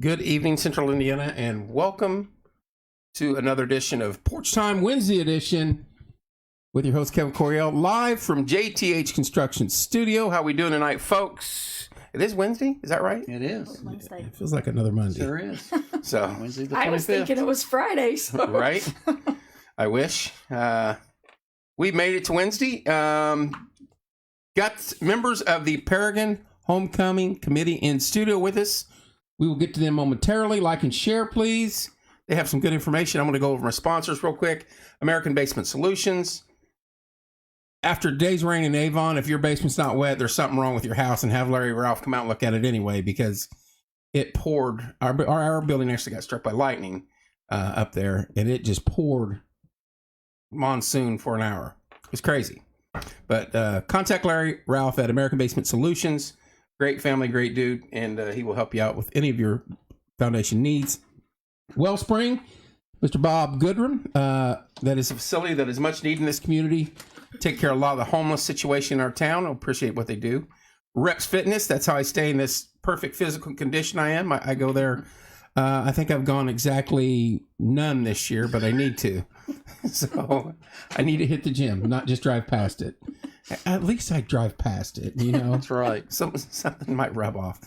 Good evening, Central Indiana, and welcome to another edition of Porch Time, Wednesday edition, with your host, Kevin Coriel, live from JTH Construction Studio. How we doing tonight, folks? It is Wednesday, is that right? It is. Wednesday. It feels like another Monday. Sure is. So, Wednesday the 25th. I was thinking it was Friday. So. Right? I wish. We made it to Wednesday. Got members of the Paragon Homecoming Committee in studio with us. We will get to them momentarily. Like and share, please. They have some good information. I'm going to go over my sponsors real quick. American Basement Solutions. After a day's rain in Avon, if your basement's not wet, there's something wrong with your house, and have Larry or Ralph come out and look at it anyway, because it poured. Our building actually got struck by lightning up there, and it just poured monsoon for an hour. It's crazy. But contact Larry Ralph at American Basement Solutions. Great family, great dude, and he will help you out with any of your foundation needs. Wellspring, Mr. Bob Goodrum. That is a facility that is much needed in this community. Take care of a lot of the homeless situation in our town. I appreciate what they do. Reps Fitness, that's how I stay in this perfect physical condition I am. I go there. I think I've gone exactly none this year, but I need to. So I need to hit the gym, not just drive past it. At least I drive past it, you know. That's right. Something might rub off.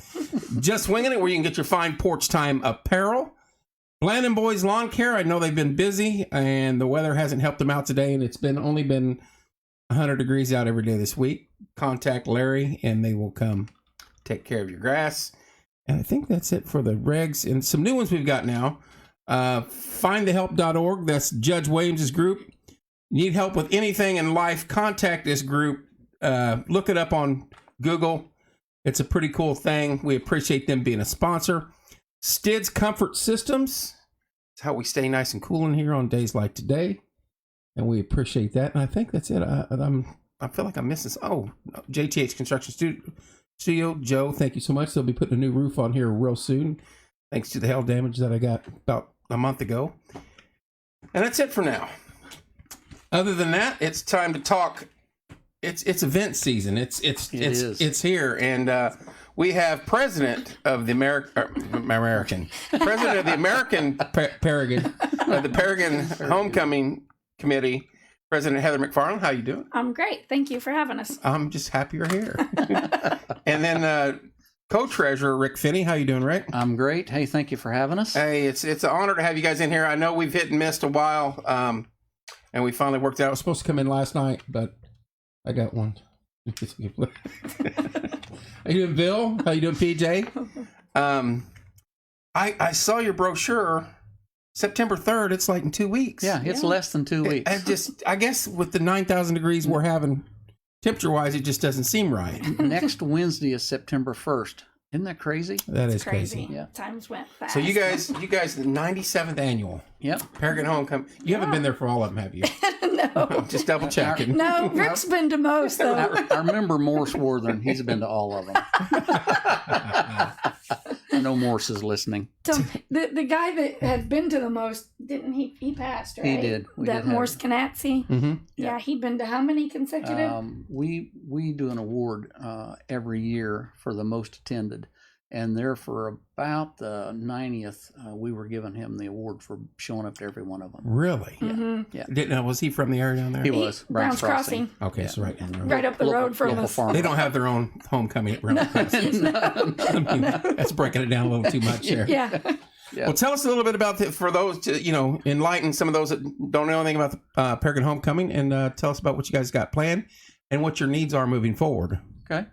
Just Winging It, where you can get your fine Porch Time apparel. Blandon Boys Lawn Care, I know they've been busy, and the weather hasn't helped them out today, and it's only been 100 degrees out every day this week. Contact Larry, and they will come take care of your grass. And I think that's it for the regs. And some new ones we've got now. Findthehelp.org. That's Judge Williams' group. Need help with anything in life, contact this group. Look it up on Google. It's a pretty cool thing. We appreciate them being a sponsor. Stids Comfort Systems. It's how we stay nice and cool in here on days like today. And we appreciate that. And I think that's it. I feel like I'm missing. JTH Construction Studio. Joe, thank you so much. They'll be putting a new roof on here real soon, thanks to the hail damage that I got about a month ago. And that's it for now. Other than that, it's time to talk. It's event season. It's here, and we have president of the American Paragon of the Paragon Homecoming Committee, President Heather McFarland. How you doing? I'm great. Thank you for having us. I'm just happy you're here. And then co-treasurer Rick Finney. How you doing, Rick? I'm great. Hey, thank you for having us. Hey, it's an honor to have you guys in here. I know we've hit and missed a while. And we finally worked out. I was supposed to come in last night, but I got one. How you doing, Bill? How you doing, PJ? I saw your brochure. September 3rd. It's like in 2 weeks. Yeah, it's less than 2 weeks. I guess with the 9,000 degrees we're having, temperature-wise, it just doesn't seem right. Next Wednesday is September 1st. Isn't that crazy? That is crazy. Yeah. Times went fast. So you guys, the 97th annual. Yep. Paragon Homecoming. You haven't been there for all of them, have you? No. Just double checking. No, Rick's been to most, though. I remember Morse Worthern. He's been to all of them. I know Morse is listening. So the guy that had been to the most, didn't he? He passed, right? He did. That Morse Canatzi. Mm-hmm. Yeah, he'd been to how many consecutive? We do an award every year for the most attended. And there for about the 90th, we were giving him the award for showing up to every one of them. Really? Yeah. Mm-hmm. Yeah. Was he from the area down there? He was. Browns Crossing. Okay, Yeah. So right down the road. Right up the road from us. They don't have their own homecoming at Browns Crossing. I mean, that's breaking it down a little too much there. Yeah. Yeah. Well, tell us a little bit about for those, enlighten some of those that don't know anything about the Paragon Homecoming, and tell us about what you guys got planned and what your needs are moving forward. Okay.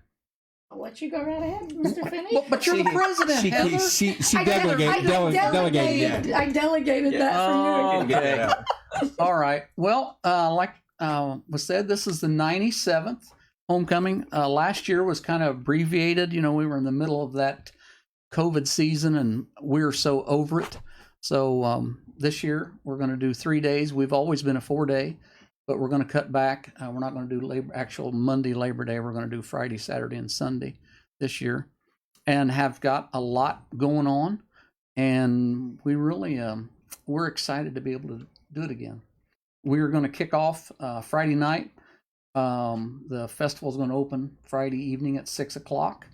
I'll let you go right ahead, Mr. Finney. But you're the president, Heather. She delegated. I delegated that for you. Okay. All right. Well, like was said, this is the 97th homecoming. Last year was kind of abbreviated. We were in the middle of that COVID season, and we were so over it. So this year we're going to do 3 days. We've always been a 4-day. But we're going to cut back. We're not going to do actual Monday Labor Day. We're going to do Friday, Saturday, and Sunday this year, and have got a lot going on. And we really we're excited to be able to do it again. We're going to kick off Friday night. The festival is going to open Friday evening at 6 o'clock.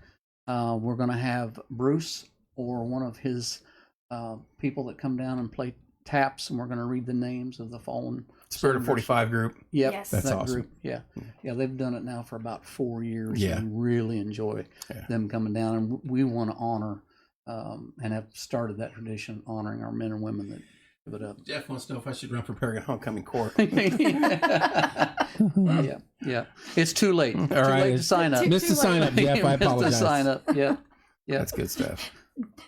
We're going to have Bruce or one of his people that come down and play taps, and we're going to read the names of the fallen Spirit of 45 group. Yep, Yes. That's that awesome. group. Yeah, they've done it now for about 4 years. Yeah. And really enjoy Yeah. them coming down, and we want to honor and have started that tradition, honoring our men and women that give it up. Jeff wants to know if I should run for Paragon Homecoming Court. yeah. It's too late. All Too right. late to sign up. Missed the sign up, Jeff. I Missed the apologize. sign up. Yeah. That's good stuff.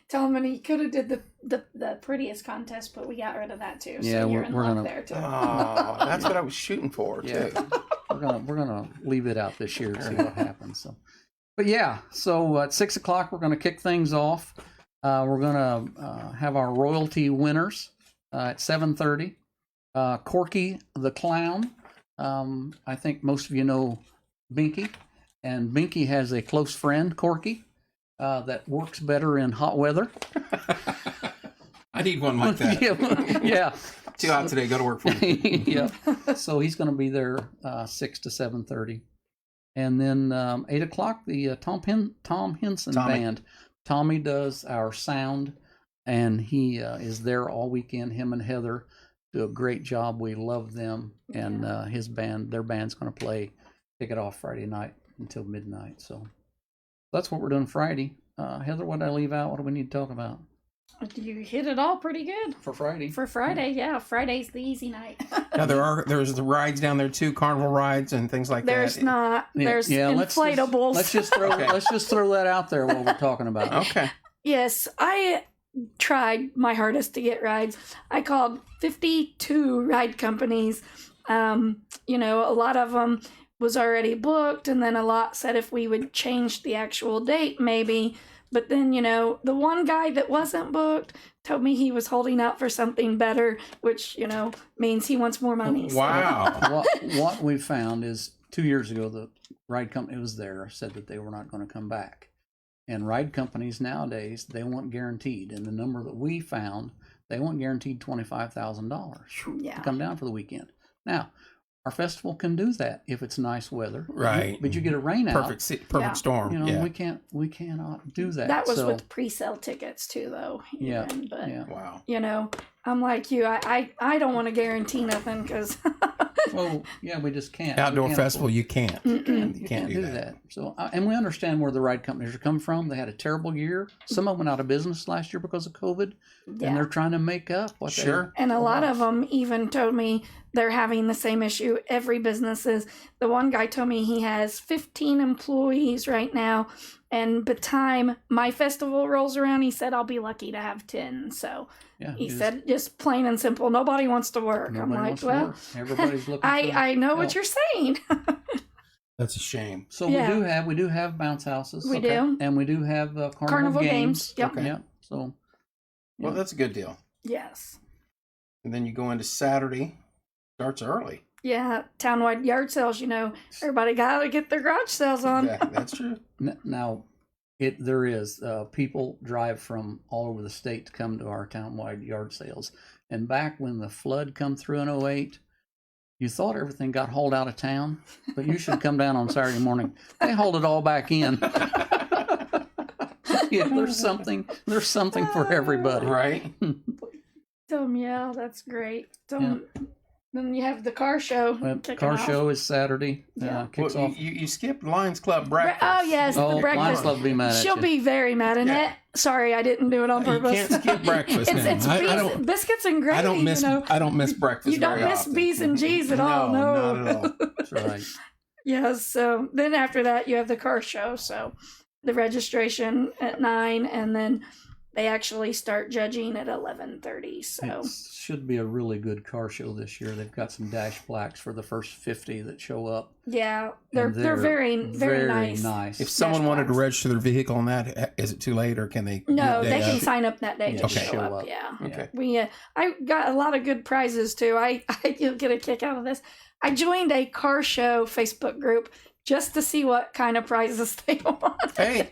Tell him he could have did the prettiest contest, but we got rid of that too. So Yeah, you're in we're luck gonna- there too. Oh, that's what I was shooting for, Yeah. too. We're gonna leave it out this year to see what happens. But yeah, so at 6 o'clock we're gonna kick things off. We're gonna have our royalty winners at 7:30. Corky the Clown. I think most of you know Binky, and Binky has a close friend, Corky, that works better in hot weather. I need one like that. yeah. Too hot today. Go to work for me. Yeah. So he's going to be there 6 to 7:30, and then 8 o'clock the Tom Henson Tommy. band. Tommy does our sound, and he is there all weekend. Him and Heather do a great job. We love them, and their band's going to kick it off Friday night until midnight. So that's what we're doing Friday. Heather, what did I leave out? What do we need to talk about You hit it all pretty good for Friday? for Friday. Yeah, Friday's the easy night. Now, there's the rides down there, too, carnival rides and things like There's that. not. There's let's inflatables. Let's just throw that out there while we're talking about it. Okay. Yes, I tried my hardest to get rides. I called 52 ride companies. A lot of them was already booked, and then a lot said if we would change the actual date, maybe. But then, the one guy that wasn't booked told me he was holding out for something better, which, means he wants more money. Wow. What we found is 2 years ago, the ride company was there said that they were not going to come back. And ride companies nowadays, they want guaranteed. And the number that we found, they want guaranteed $25,000 Yeah. to come down for the weekend. Now, our festival can do that if it's nice weather. Right. But you get a rain out. Perfect Yeah. storm. Yeah. We cannot do that. That was So, with pre-sale tickets too, though. Yeah, even, But yeah. Wow. I'm like you. I don't want to guarantee nothing because Well, yeah, we just can't. Outdoor We can't festival, afford- you can't. Mm-mm. You can't do that. So, and we understand where the ride companies are coming from. They had a terrible year. Some of them went out of business last year because of COVID, and they're trying to make up what Sure. And a lot of lost. them even told me they're having the same issue. Every business is. The one guy told me he has 15 employees right now. And by the time my festival rolls around, he said, I'll be lucky to have 10. So Yeah, he said, just plain and simple, nobody wants to work. I'm nobody like, wants to well, work. Everybody's looking. for I know what help. you're saying. That's a shame. So Yeah. we do have bounce houses. We do. and we do have Carnival games. Yep. Okay. Yeah. So Well, that's a good deal. Yes. And then you go into Saturday. Starts early. Yeah. Townwide yard sales, everybody got to get their garage sales on. Yeah, that's true. now, there is people drive from all over the state to come to our townwide yard sales. And back when the flood come through in 2008, you thought everything got hauled out of town, but you should come down on Saturday morning. They hauled it all back in. Yeah, there's something for everybody. Right? Yeah, that's great. Then you have the car show. kicking Car off. show is Saturday. Yeah. Kicks Well, off. you skipped Lions Club breakfast. Oh, yes, the Lions breakfast. Club will be mad at She'll you. be very mad. Annette, sorry, I didn't do it on You purpose. can't skip breakfast it's now. it's I bees, don't- biscuits and gravy. I don't miss breakfast. You don't very miss often. B's and G's at all. No. not at all. That's right. Yes. So then after that, you have the car show. So the registration at 9, and then they actually start judging at 11:30. So It should be a really good car show this year. They've got some dash plaques for the first 50 that show up. yeah, they're And very nice. If someone wanted to flags. register their vehicle on that, is it too late, or can they? No, do it they day can of? sign up that day to Okay. show up. Yeah. Okay. I got a lot of good prizes too. You'll get a kick out of this. I joined a car show Facebook group just to see what kind of prizes they want. Hey,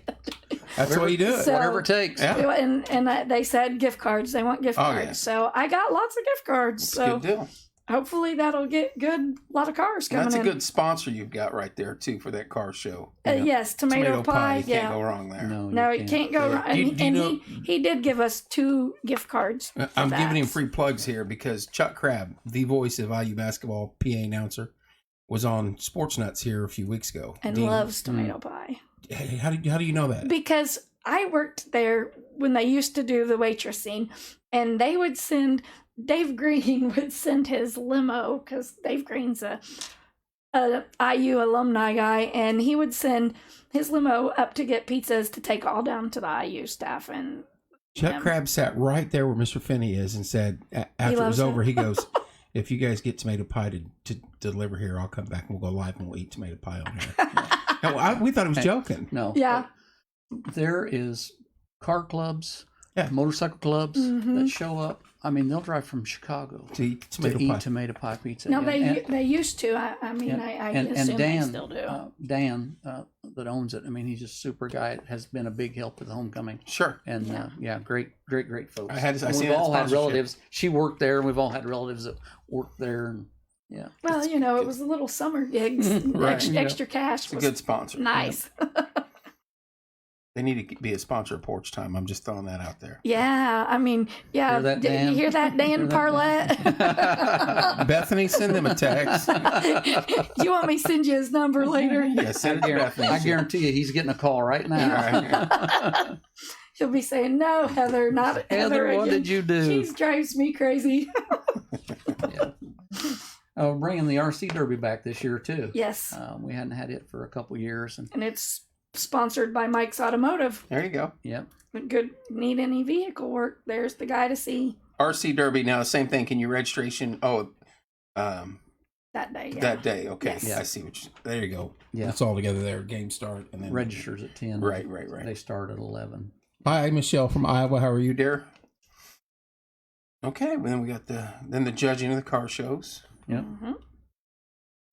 that's the way you do it. So- Whatever it takes. Yeah. And they said gift cards. They want gift Oh, cards. yeah. So I got lots of gift cards. It's So a good deal. hopefully that'll get good. A lot of cars coming That's a in. good sponsor you've got right there too for that car show. Yes, tomato pie. You Yeah. can't go wrong there. No, you can't go wrong. Do you And know- he did give us 2 gift cards. for I'm that. giving him free plugs here because Chuck Crabb, the voice of IU basketball PA announcer, was on Sports Nuts here a few weeks ago. And Dean, loves tomato pie. Hey, how do you know that? Because I worked there when they used to do the waitressing, and they would send Dave Green would send his limo because Dave Green's a IU alumni guy, and he would send his limo up to get pizzas to take all down to the IU staff. And Chuck Crabb sat right there where Mr. Finney is and said, after it was loves over, it. he goes, "If you guys get tomato pie to deliver here, I'll come back and we'll go live and we'll eat tomato pie on here." And we thought he was joking. No. yeah, There is car clubs, Yeah. motorcycle clubs Mhm. that show up. I mean, they'll drive from Chicago To eat to tomato eat pie. tomato pie pizza. no, And- they used to. I mean, Yeah. I and assume Dan, they still do. Dan that owns it. I mean, he's just a super guy. Has been a big help with the homecoming. Sure. And great folks. I And seen we've that all had sponsorship. relatives. She worked there, and we've all had relatives that worked there. And yeah, Well, it was a little summer gigs. Right, Extra cash It's a was good sponsor. nice. They need to be a sponsor of Porch Time. I'm just throwing that out there. Yeah, I mean, yeah. Hear that, Did Dan? you hear that, Dan Hear that, Parlett? Bethany, send them a text. You want me to send you his number later? Yeah, send it to Bethany. I guarantee you, he's getting a call right now. He'll be saying, "No, Heather, not Heather. Heather, what again. did you do? She drives me crazy." Bringing the RC Derby back this year too. Yes, We hadn't had it for a couple years, and and it's sponsored by Mike's Automotive. There you go. yep. Good. Need any vehicle work? There's the guy to see RC Derby. Now, same thing. Can you registration? Oh, that day. Yeah. that day. Okay. Yes. Yeah, I see what you, there you go. Yeah. It's all together there. Game start. And then Registers at 10. Right. They start at 11. Hi, Michelle from Iowa. How are you, dear? Okay. Well, then we got the judging of the car shows. Yep. Mhm.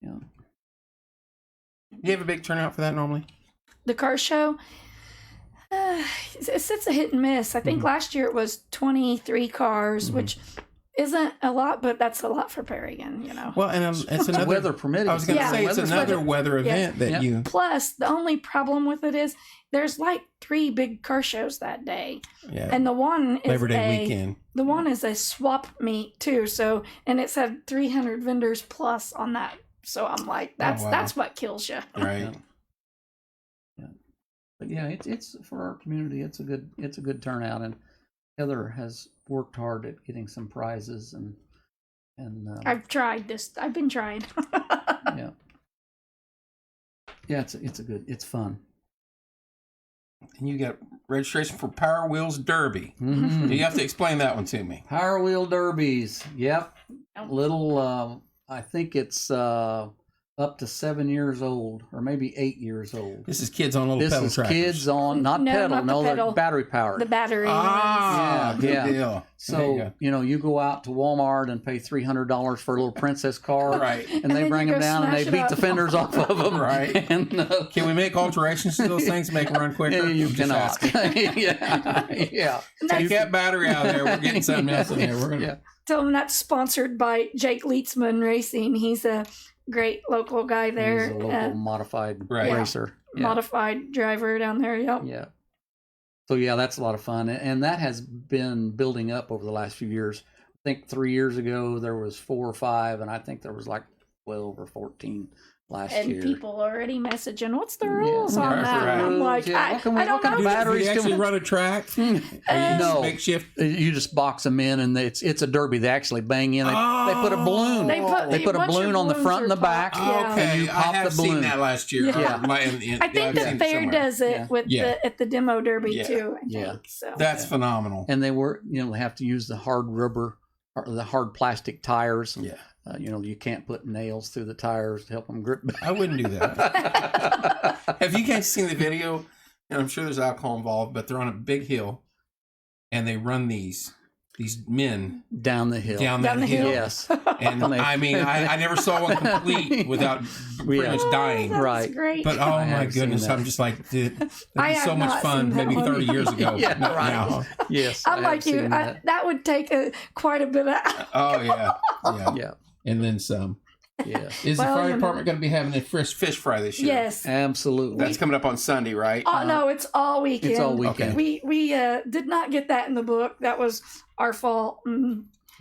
Yeah. You have a big turnout for that normally? The car show. It's a hit and miss. I think last year it was 23 cars, which isn't a lot, but that's a lot for Paragon, Well, and it's another weather permitting. I was going to Yeah. say it's Weather's another permitting. weather Yeah. event that Yep. you. Plus, the only problem with it is there's like 3 big car shows that day, Yeah. and the one is Labor Day weekend. The one is a swap meet too. So, and it's had 300 vendors plus on that. So I'm like, wow. that's what kills you. Right. But yeah, it's for our community. It's a good turnout, and Heather has worked hard at getting some prizes and I've tried this. I've been trying. yeah. Yeah, it's fun. And you got registration for Power Wheels Derby. Mhm. You have to explain that one to me. Power Wheel Derbies. Yep. Little, I think it's up to 7 years old, or maybe 8 years old. This is kids on little This pedal is tractors. kids on, not No, pedal, not the no, they're pedal. battery powered. The battery. Ah, Yeah, good yeah. deal. There So, you go. you go out to Walmart and pay $300 for a little princess car. Right. And And they then bring you them go down and they smash it beat up. the fenders off of them. Right. And Can we make alterations to those things to make them run quicker? you I'm just cannot. asking. yeah. Yeah. Take that battery out of there. We're getting something else in there. We're gonna. Yeah. Tell them that's sponsored by Jake Leitzman Racing. He's a great local guy there. He's a local modified Right. racer. Yeah. Modified driver down there. Yep. Yeah. So yeah, that's a lot of fun, and that has been building up over the last few years. I think 3 years ago there was 4 or 5, and I think there was like 12 or 14 last And year. people already messaging, what's the rules on Right, that? right. I'm like, Yeah, I what can don't what kind know. of batteries Do you can actually we- run a track? Or you just No. makeshift? You just box them in, and it's a derby. They actually bang in. They put a balloon. They put a once your balloon on the balloons front and are the back. popped, yeah. Okay, And you I pop have the seen balloon. that last year. Yeah. I I think the fair does it Yeah. with Yeah. at the demo derby Yeah. too. I Yeah. think. So That's phenomenal. And they they have to use the hard rubber or the hard plastic tires. Yeah. You can't put nails through the tires to help them grip back. I wouldn't do that. Have you guys seen the video? And I'm sure there's alcohol involved, but they're on a big hill, and they run these men Down the hill. down Down that the hill. hill. Yes. And And they- I mean, I never saw one complete without pretty Yeah. much dying. that's Right. great. But I oh my have seen goodness, that. I'm just like, dude, that'd I be have so much not fun seen that maybe one. 30 years ago. Yeah, Not right. now. Yes. I'm I like have you. seen that. That would take quite a bit of. Oh yeah, yeah. Yeah. and then some. Yes. Is Well, the fire you know- department going to be having a fish fry this year? Yes. Absolutely. That's coming up on Sunday, right? Oh no, it's all weekend. It's all weekend. Okay. We did not get that in the book. That was our fault.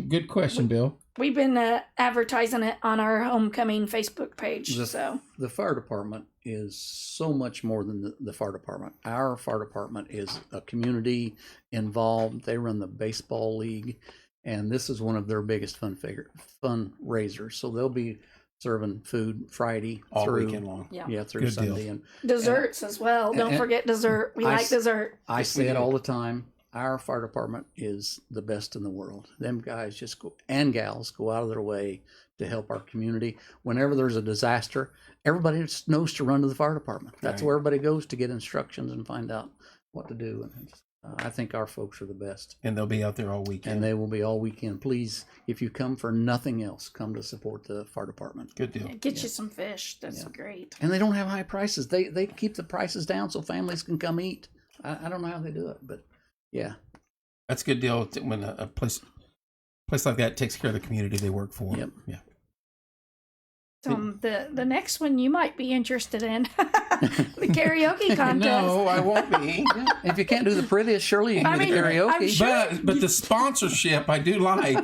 Good question, Bill. We've been advertising it on our homecoming Facebook page. So The fire department is so much more than the fire department. Our fire department is a community involved. They run the baseball league, and this is one of their biggest fundraisers. So they'll be serving food Friday All through weekend long. yeah, through Good deal. Sunday. And desserts as well. Don't and- forget dessert. We I like s- dessert. I Yes, we say it do. all the time. Our fire department is the best in the world. Them guys just go, and gals go out of their way to help our community. Whenever there's a disaster, everybody just knows to run to the fire department. That's Right. where everybody goes to get instructions and find out what to do. And I think our folks are the best, And they'll be out there all weekend. and they will be all weekend. Please, if you come for nothing else, come to support the fire department. Good deal. Get you some fish. That's great. And they don't have high prices. They keep the prices down so families can come eat. I don't know how they do it, but yeah. That's a good deal when a place like that takes care of the community they work for. Yep. Yeah. The next one you might be interested in the karaoke contest. No, I won't be. Yeah, if you can't do the prettiest, surely you can I do mean, the karaoke. I'm sure- But the sponsorship I do like.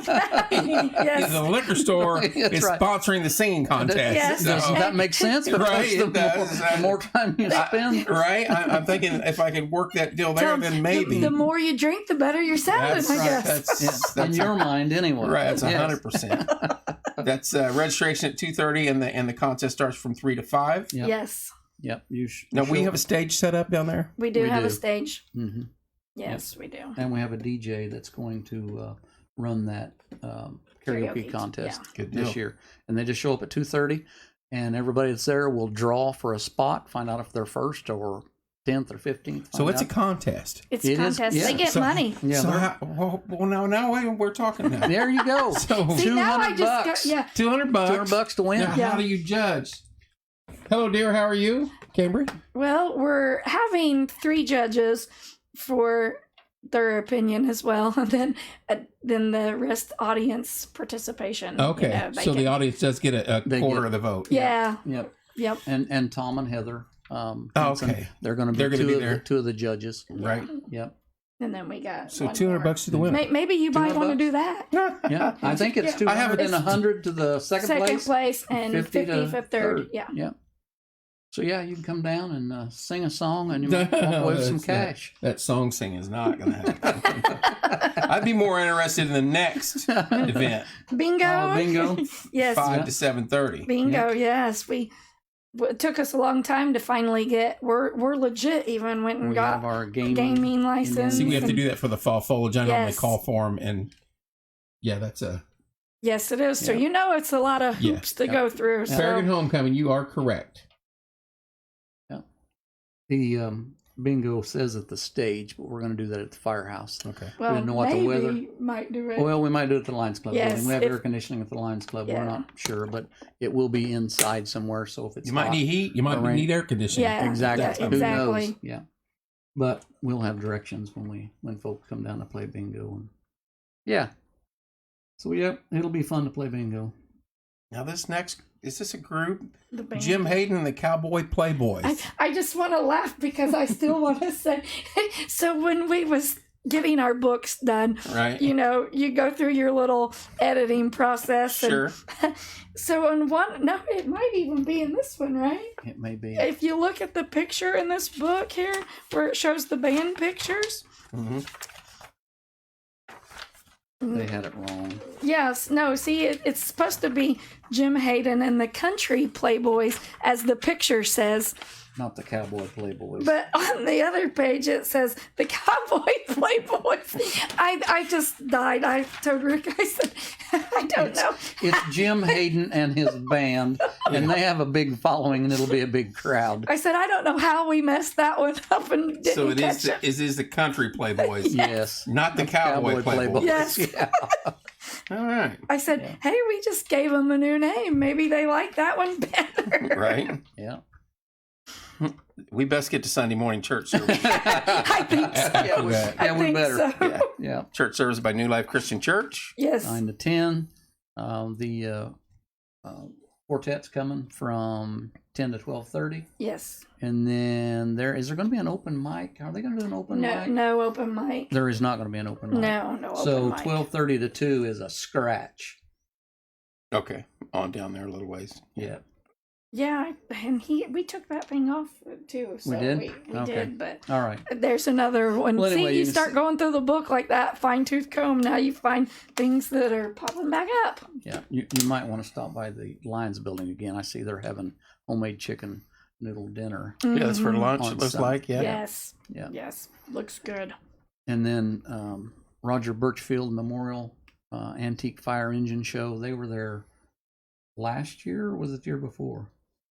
Yes. The liquor store That's is right. sponsoring the singing contest. Yes. So- Doesn't that make sense? Because Right, the, it does. the more time you spend, right? I'm thinking if I could work that deal there, Tom, then maybe. The more you drink, the better you're sounding, That's I right. guess. yeah, in your mind anyway. Right, that's Yes. 100%. That's registration at 2:30, and the contest starts from 3 to 5. Yep. Yes, Yep. Now we have a stage set up down there. we do We have a do. stage. hmm Yes, we do. And we have a DJ that's going to run that karaoke Karaoke, contest Good this deal. year. And they just show up at 2:30, and everybody that's there will draw for a spot, find out if they're first or 10th or 15th. So find it's a out. contest. It's It a is- contest. yeah. They get So- money. Yeah, so they're- how, well, now we're talking now. there you go. So See, now I 200 just bucks. got, yeah. $200. $200 to win. Now, Yeah. how do you judge? Hello, dear. How are you, Cambry? Well, we're having 3 judges for their opinion as well, and then the rest audience participation. Okay, You know, they so the can- audience does get a They quarter get- of the vote. Yeah. Yep. Yep. And Tom and Heather. okay. They're going to be, They're gonna be there. two of the judges. Right. Yep. And then we got So one $200 more. to the winner. Maybe you might want to $200? do that. Yeah. I think it's Yeah. 200 and It's 100 to the second place. place and 50 to for third. Yeah. Yeah. So yeah, you can come down and sing a song, and you might walk away with some That's cash. That song singing is not going to happen. I'd be more interested in the next event, Bingo. Oh, bingo. Yes. 5 to 7:30. Bingo. Yes. It took us a long time to finally get. We're legit. Even went and We got have our gaming. gaming license. See, we have to do that for the fall foliage. I normally Yes. call for them, and yeah, that's a Yes, it is. So Yeah. it's a lot of Yeah. hoops to go through. So Paragon Homecoming. You are correct. The bingo says at the stage, but we're going to do that at the firehouse. Okay. well, didn't know what the maybe weather- might do it. Well, we might do it at the Lions Club. Yes, building. We have if- air conditioning at the Lions Club. Yeah. We're not sure, but it will be inside somewhere. So if it's You might hot, need heat. You might or rain. need air conditioning. Yeah. exactly. Yeah, Who exactly. knows? Yeah. But we'll have directions when folks come down to play bingo. And yeah. So it'll be fun to play bingo. Now this next is this a group? The band. Jim Hayden and the Cowboy Playboys. I just want to laugh because I still want to say. So when we was getting our books done, Right. you go through your little editing process. And Sure. so in it might even be in this one, right? It may be. If you look at the picture in this book here, where it shows the band pictures. hmm They had it wrong. Yes, no, see, it's supposed to be Jim Hayden and the Country Playboys, as the picture says. Not the Cowboy Playboys. But on the other page, it says the Cowboy Playboys. I just died. I told Rick, I said, I don't know. It's Jim Hayden and his band, and they have a big following, and it'll be a big crowd. I said, I don't know how we messed that one up and didn't So it catch is the Country Playboys, Yes. not the Cowboy Playboys. Yes. Yeah. All right. I said, hey, we just gave them a new name. Maybe they like that one better. Right. Yeah. We best get to Sunday morning church service. I think so. After that. I Yeah, we think better. so. Yeah. Church service by New Life Christian Church. Yes. 9 to 10. The quartet's coming from 10 to 12:30. Yes. And then is there going to be an open mic? Are they going to do an open mic? No open mic. There is not going to be an open mic. No open So mic. 12:30 to 2 is a scratch. Okay, on down there a little ways. Yeah. Yeah, and we took that thing off too. So We did? We Okay. did, but All right. there's another one. Well, anyway, See, you you start going through the book like that, fine tooth comb. Now you find things that are popping back up. Yeah. You might want to stop by the Lions building again. I see they're having homemade chicken noodle dinner. Yeah, that's for Mhm. lunch. On It looks Sunday. like. Yeah. Yes. Yeah. Yes. Looks good. And then Roger Birchfield Memorial Antique Fire Engine Show. They were there last year, or was it the year before?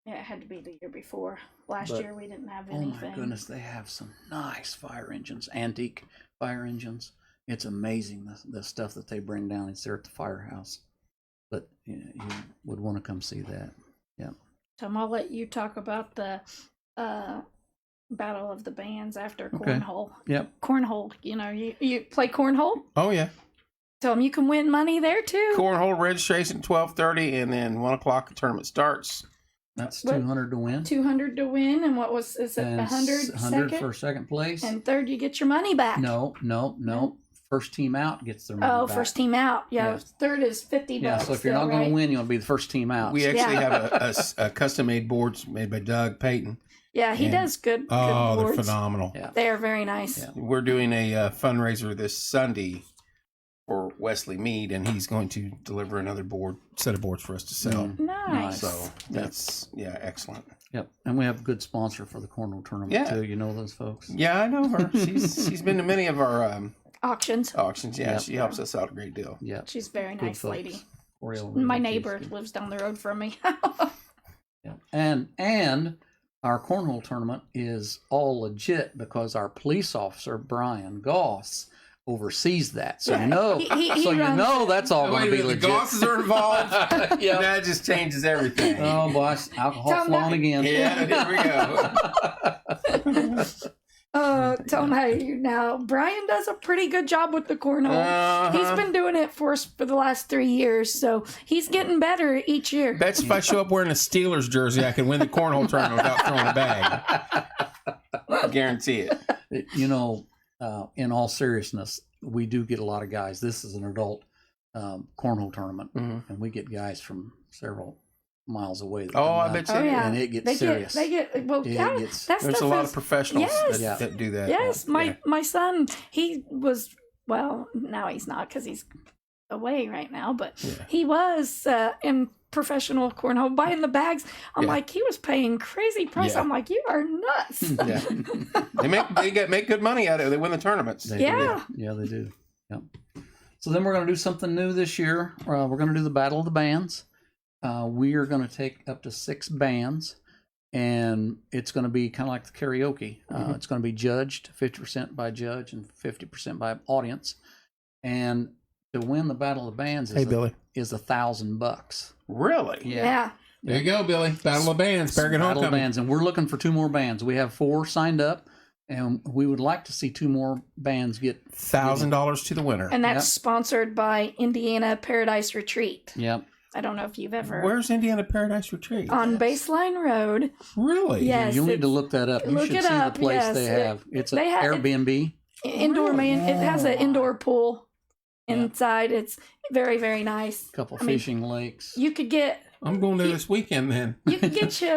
Yeah, it had to be the year before. Last But- year we didn't have Oh anything. my goodness, they have some nice fire engines, antique fire engines. It's amazing the stuff that they bring down. It's there at the firehouse. But you would want to come see that. Yeah. Tom, I'll let you talk about the Battle of the Bands after Okay. cornhole. Yep. Cornhole, you play cornhole? Oh yeah. Tell them you can win money there too. Cornhole registration 12:30, and then 1:00 the tournament starts. That's What- 200 to win. 200 to win, and what is it? And 100 100 second, for second place. and third you get your money back. No. First team out gets their money Oh, back. first team out. Yeah, Yeah. third is 50 Yeah, bucks. so if you're still, not going right? to win, you want to be the first team out. We actually Yeah. have a custom-made boards made by Doug Payton. Yeah, he And- does good. Oh, good they're boards. phenomenal. Yeah. They are very nice. Yeah. We're doing a fundraiser this Sunday for Wesley Mead, and he's going to deliver another set of boards for us to sell. Nice. So that's excellent. Yep. And we have a good sponsor for the cornhole tournament Yeah. too. You know those folks? Yeah, I know her. She's been to many of our Auctions. auctions. Yeah, Yep. she helps us out a great deal. Yeah. She's a very Good nice folks. lady. Oriole My Realty. neighbor lives down the road from me. Yeah. And our cornhole tournament is all legit because our police officer Brian Goss oversees that. So Yeah, you know, he so you runs know it. that's all going to be the legit. Gosses are involved. Yeah. That just changes everything. Oh boy, alcohol Tell 'em flowing that- again. Yeah, here we go. Tell him how now. Brian does a pretty good job with the cornhole. Uh-huh. He's been doing it for us for the last 3 years, so he's getting better each year. Bets if I show up wearing a Steelers jersey, I can win the cornhole tournament without throwing a bag. I guarantee it. You know, in all seriousness, we do get a lot of guys. This is an adult cornhole tournament, Mhm. and we get guys from several miles away. that Oh, come I down, bet you Oh yeah, and it gets they serious. well, It yeah. gets- That There's stuff a lot is- of professionals Yes. that do that. Yes, Yeah. my son, he was, well, now he's not because he's away right now, but Yeah. he was in professional cornhole buying the bags. I'm Yeah. like, he was paying crazy price. Yeah. I'm like, you are nuts. Yeah. Make good money out of it. They win the tournaments. They Yeah. do. Yeah, they do. Yep. So then we're going to do something new this year. We're going to do the Battle of the Bands. We are going to take up to 6 bands, and it's going to be kind of like the karaoke. It's going to be judged 50% by judge and 50% by audience. And to win the Battle of the Bands Hey, Billy. is $1,000. Really? Yeah. There you go, Billy. Battle of Bands, Paragon Battle of Homecoming. Bands, and we're looking for 2 more bands. We have 4 signed up, and we would like to see 2 more bands get. $1,000 to the winner. And that's Yep. sponsored by Indiana Paradise Retreat. Yep. I don't know if you've ever. Where's Indiana Paradise Retreat? On Baseline Road. Really? Yes. You'll need it's to look that up. You look should it see up, the place yes. they have. It's an They have- Airbnb. Indoor man. It has an indoor pool Yeah. inside. It's very, very nice. Couple I mean, fishing lakes. You could get I'm going there this weekend then. you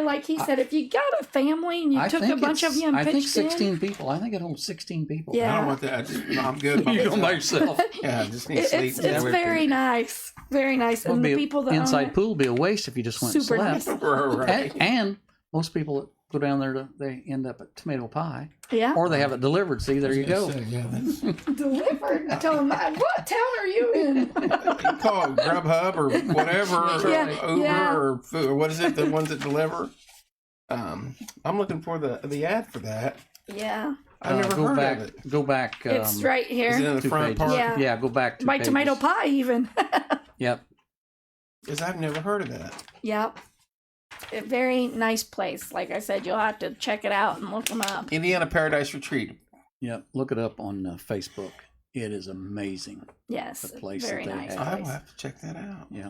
like he said, if you got a family and you took a bunch of you and I think pitched 16 in. people. I think it holds 16 people. Yeah. I don't want that. I'm good. You go by yourself. Yeah, I just need sleep. It's very nice. Very nice. Well, And be the a- people that inside own it, pool would be a waste if you just went super and nice. slept. Right. And most people that go down there, they end up at tomato pie, Yeah. or they have it delivered. See, there you go. Yeah, that's, Delivered. I tell them, what town are you in? you call it Grubhub or whatever, or Yeah, Uber yeah. or food, or what is it? The ones that deliver. I'm looking for the ad for that. Yeah. I've never go heard back. of it. Go back. It's right Is it here. in the 2 front pages. part? Yeah. Go back. 2 By pages. tomato pie even. Yep. Because I've never heard of that. Yep. A very nice place. Like I said, you'll have to check it out and look them up. Indiana Paradise Retreat. Yep. Look it up on Facebook. It is amazing. Yes. The place very that they nice have. I will place. have to check that out. Yeah.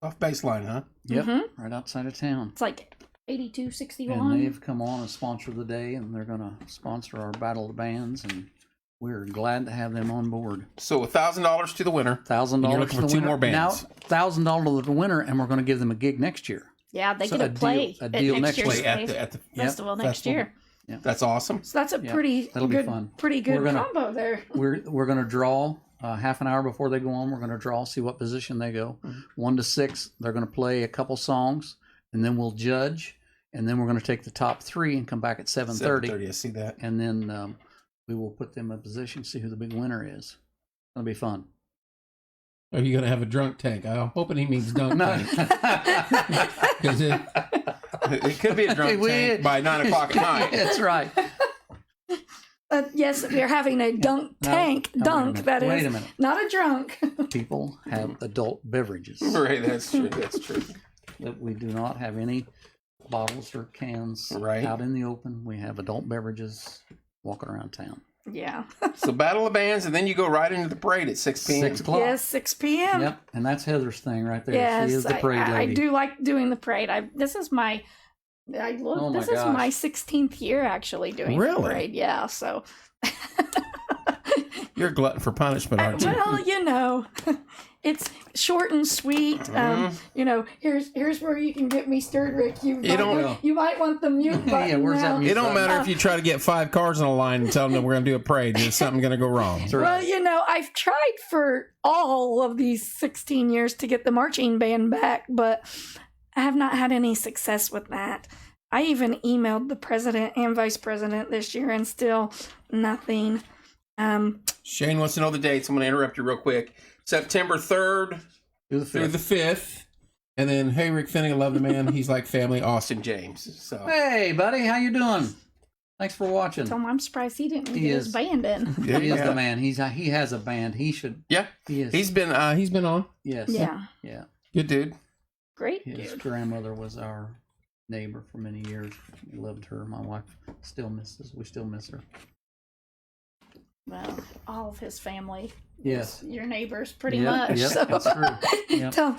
Off baseline, huh? Yep, Mhm. right outside of town. It's like 8261. And they've come on and sponsored the day, and they're going to sponsor our Battle of the Bands, and we're glad to have them on board. So $1,000 to the winner. $1,000 You're looking to for the two winner. more bands. Now, $1,000 to the winner, and we're going to give them a gig next year. Yeah, they So get a to play deal- a deal at next next year's year. At the festival next festival. year. That's awesome. So that's a Yeah, pretty that'll be good, fun. pretty good We're gonna- combo there. We're going to draw half an hour before they go on. We're going to draw, see what position they go. 1 to 6, they're going to play a couple songs, and then we'll judge, and then we're going to take the top 3 and come back at 7:30. 7:30, I see that. And then we will put them in position, see who the big winner is. It'll be fun. Are you going to have a drunk tank? I'm hoping he means dunk No. tank. 'Cause It could be a drunk tank by 9 o'clock at night. That's right. Yes, we're having a dunk No, tank. no, Dunk, that Wait is. a minute. Not a drunk. People have adult beverages. Right, that's true. That's true. That we do not have any bottles or cans Right. out in the open. We have adult beverages walking around town. Yeah. So Battle of Bands, and then you go right into the parade at 6 p.m. 6 o'clock. Yes, 6 p.m. Yep, and that's Heather's thing right there. Yes, she is the parade I lady. do like doing the parade. This is my. Oh my this is gosh. my 16th year actually doing Really? the parade. Yeah, so. You're a glutton for punishment, aren't you? Well, it's short and sweet. Here's where you can get me stirred, Rick. You might want the mute button. Yeah, where's that now. mute It don't matter if you try to get 5 cars on a line and tell them that we're going to do a parade. There's something going to go wrong. That's right. Well, I've tried for all of these 16 years to get the marching band back, but I have not had any success with that. I even emailed the president and vice president this year, and still nothing. Shane wants to know the dates. I'm going to interrupt you real quick. September 3rd Do the through fifth. the 5th. And then, hey, Rick Finning, I love the man. He's like family, Austin James. So Hey, buddy, how you doing? Thanks for watching. So I'm surprised he didn't He get is. his band in. yeah, He is yeah. the man. He has a band. He should. Yeah. He is. He's been on. yes. Yeah, Yeah. Good dude. great His dude. grandmother was our neighbor for many years. We loved her. My wife still misses. We still miss her. Well, all of his family, Yes. your neighbors, pretty Yep, much. yep, so. that's true. Yep. Tell-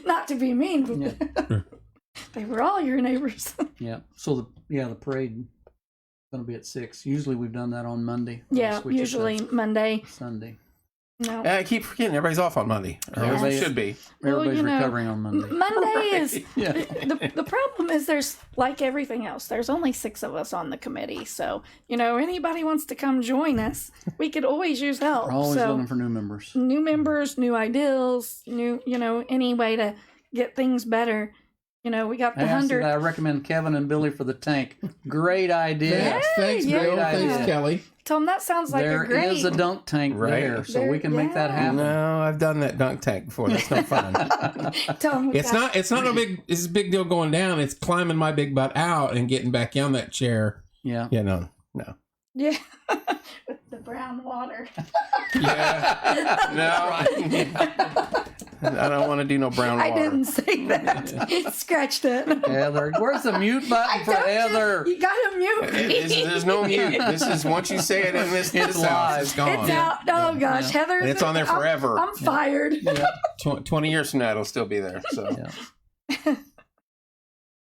not to be mean, but they were all your neighbors. Yeah. So the parade is going to be at 6. Usually we've done that on Monday. Yeah, Switch it to usually Monday. Sunday. No. I keep forgetting everybody's off on Monday. Or Yes. everybody should be. Well, Everybody's recovering on Monday. Monday is Yeah. the problem is there's like everything else. There's only 6 of us on the committee, so anybody wants to come join us, we could always use help. We're always so looking for new members. new members, new ideas, new any way to get things better. We got the I 100. recommend Kevin and Billy for the tank. Great idea. Yes, thanks, yeah. Bill. Thanks, Yeah. Kelly. Tell them that sounds like There a great. is a dunk tank Right. there, so we can make that Yeah. happen. No, I've done that dunk tank before. That's no fun. Tell 'em we It's got- not no big. It's a big deal going down. It's climbing my big butt out and getting back on that chair. Yeah. Yeah, no. Yeah, with the brown water. Yeah, no. I don't want to do no brown water. I didn't say that. Scratched it. Heather, where's the mute button for Told you, Heather? You got to mute me. There's no mute. This is once you say it in this house, live. it's gone. It's out. Oh gosh, Heather. And it's on there forever. I'm fired. Yeah. 20 years from now, it'll still be there. So, Yeah. so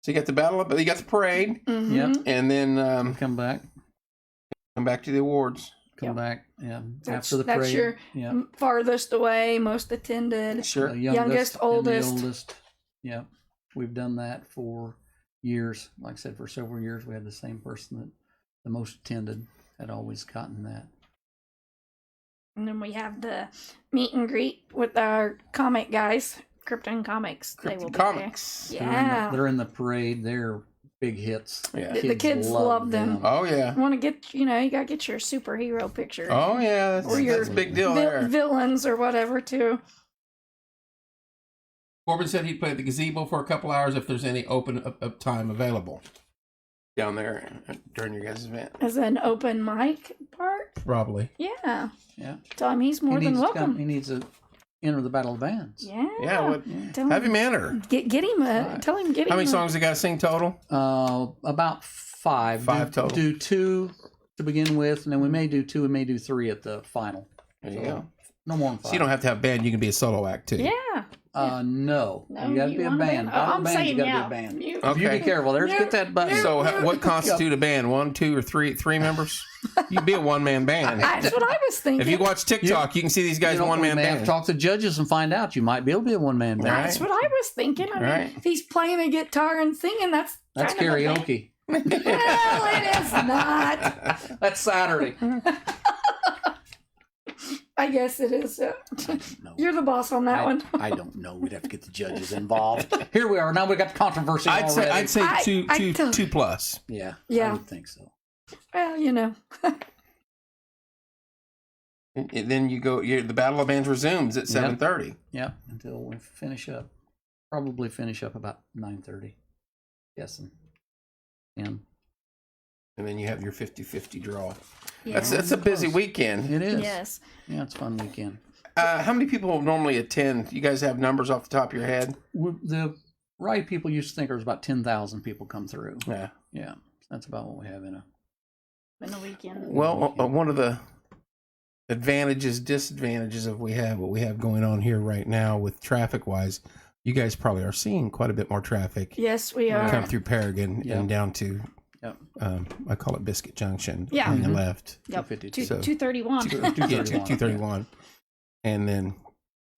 you got the battle, but you got the parade, Mhm. Yep. and then Come back. come back to the awards. Come Yep. back. Yeah. That's, After the that's parade. your Yeah. farthest away, most attended. Sure. The Youngest, and the oldest. oldest. Yeah. We've done that for years. Like I said, for several years, we had the same person that the most attended had always gotten that. And then we have the meet and greet with our comic guys, Krypton Comics. They will Krypton be Comics. there. They're in the- Yeah. They're in the parade. They're big hits. Yeah. The kids love them. Oh yeah. Want to get, you got to get your superhero picture. Oh yeah. Or your That's a big deal vil- there. villains or whatever, too. Corbin said he'd play at the gazebo for a couple hours if there's any open up time available. Down there during your guys' event. As an open mic part? Probably. Yeah. Yeah. Tell him he's more he than needs to welcome. he needs to enter the Battle of Bands. Yeah. Yeah. What? Tell him, Have him enter. get him Right. tell him get him How many songs they got to sing total? About 5. 5 total. Do 2 to begin with, and then we may do 2, we may do 3 at the final. There you So, go. No more than 5. So you don't have to have a band. You can be a solo act too. Yeah. No. No, You got to you be a want band. Oh, Bottom I'm band, saying you got to yeah. be a band. You- Okay. You be careful. There's get that button. So what constitute a band? 1, 2, or three members? You'd be a one-man band. That's what I was thinking. If you watch TikTok, you can see these guys You know, one-man we may have band. to talk to judges and find out. You might be able to be a one-man band. Right. That's what I was thinking. I mean, Right. if he's playing a guitar and singing, that's That's kind of a band. karaoke. Well, it is not. That's Saturday. I guess it is. No. You're the boss on that one. I don't know. We'd have to get the judges involved. Here we are. Now we got controversy I'd already. say I- two, I two, don't- 2+. Yeah. Yeah. I would think so. Well, you know. And then the Battle of Bands resumes at 7:30. Yeah. Until we finish up. Probably finish up about 9:30. Guessing. And And then you have your 50-50 draw. Yeah. That's a busy weekend. it is. Yes. Yeah, it's a fun weekend. How many people normally attend? You guys have numbers off the top of your head? The right people used to think there was about 10,000 people come through. Yeah. Yeah. That's about what we have in In the weekend. Well, one of the disadvantages of what we have going on here right now with traffic-wise, you guys probably are seeing quite a bit more traffic Yes, we are. come through Paragon Yep. and down to, Yep. I call it Biscuit Junction Yeah. on the Mhm. left. Yep. 252. So- 231. 231. And then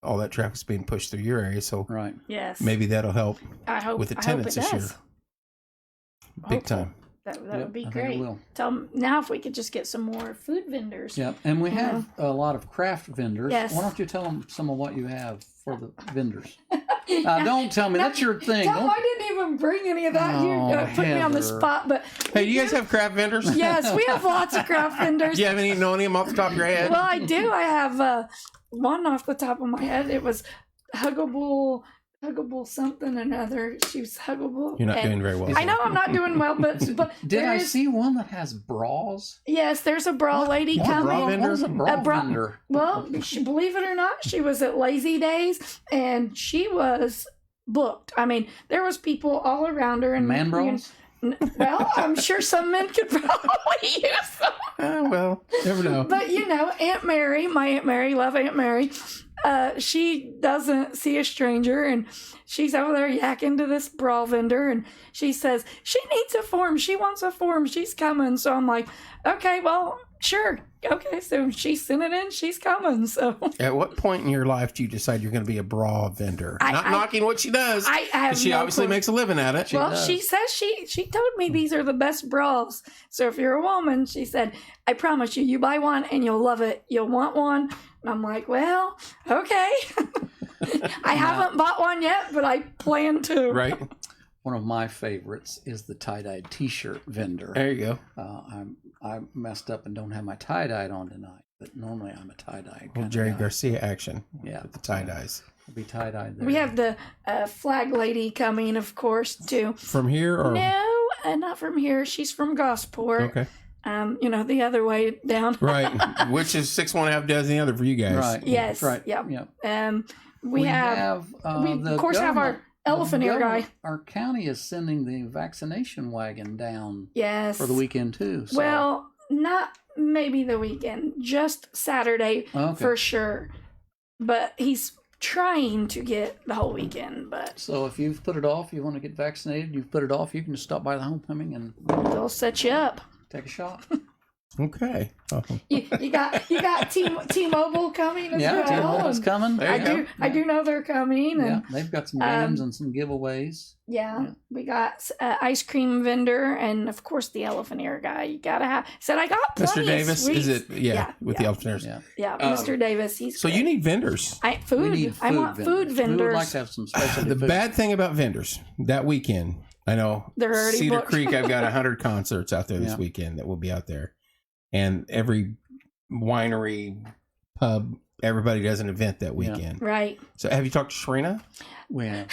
all that traffic's being pushed through your area, so Right. Yes. maybe that'll help I hope with I hope attendance it this year. does. Big Hopeful. time. That Yep, would be I think it great. will. Now if we could just get some more food vendors. Yep. And we have a lot of craft vendors. Yes. Why don't you tell them some of what you have for the vendors? Don't tell me. That's your thing. No, Don't- I didn't even bring any of that. You Oh, put me on the Heather. spot, but Hey, do you guys have craft vendors? yes, we have lots of craft vendors. Do you have any know any of them off the top of your head? Well, I do. I have one off the top of my head. It was Huggable something another. She was Huggable. You're not and doing very well. I know I'm not doing well, but Did I there's- see one that has bras? Yes, there's a bra lady What coming. bra vendor? What is a bra, A bra- vendor? Well, believe it or not, she was at Lazy Days and she was booked. I mean, there was people all around her and Man bras? Well, I'm sure some men could probably use them. Well, never know. But Aunt Mary, my Aunt Mary, love Aunt Mary. She doesn't see a stranger, and she's over there yakking to this bra vendor, and she says she needs a form. She wants a form. She's coming. So I'm like, okay, well, sure. Okay, so she sent it in. She's coming. So At what point in your life do you decide you're going to be a bra vendor? I- Not I- knocking what she does. I have She no obviously clue. makes a living at it. Well, does. she says she told me these are the best bras. So if you're a woman, she said, I promise you, you buy one and you'll love it. You'll want one. And I'm like, well, okay. I haven't bought one yet, but I plan to. Right? One of my favorites is the tie-dyed T-shirt vendor. There you go. I messed up and don't have my tie-dyed on tonight, but normally I'm a tie-dye. Well, Jerry Garcia action. Yeah. With the tie-dyes. I'll be tie-dyed there. We have the flag lady coming, of course, too. From here or? No, not from here. She's from Gosport. Okay. The other way down. Right. Which is 6 1/2 dozen the other for you guys. Right. Yes. Right. Yep. Yep. We have we the of course have our government- elephant the ear guy. government- Our county is sending the vaccination wagon down Yes. for the weekend too. So. Well, not maybe the weekend, just Saturday Okay. for sure. But he's trying to get the whole weekend, but So if you've put it off, you want to get vaccinated, you've put it off, you can just stop by the homecoming and they'll set you up. take a shot. Okay. Oh. You got T-Mobile coming as Yeah, well. T-Mobile's and coming. There you go. I do know they're coming, Yeah, and they've got some games and some giveaways. yeah, we got ice cream vendor, and of course the elephant ear guy. You gotta have. Said I got plenty Mr. of Davis, sweets. is it? Yeah, with the elephant Yeah. Yeah, Mr. Davis. He's So great. you need vendors. food. We need I want food We vendors. would like to have some specialty The food. bad thing about vendors that weekend, I know They're already Cedar booked. Creek, I've got 100 concerts out there this Yeah. weekend that will be out there. And every winery, pub, everybody does an event that weekend. Right. So have you talked to Sharina? Well,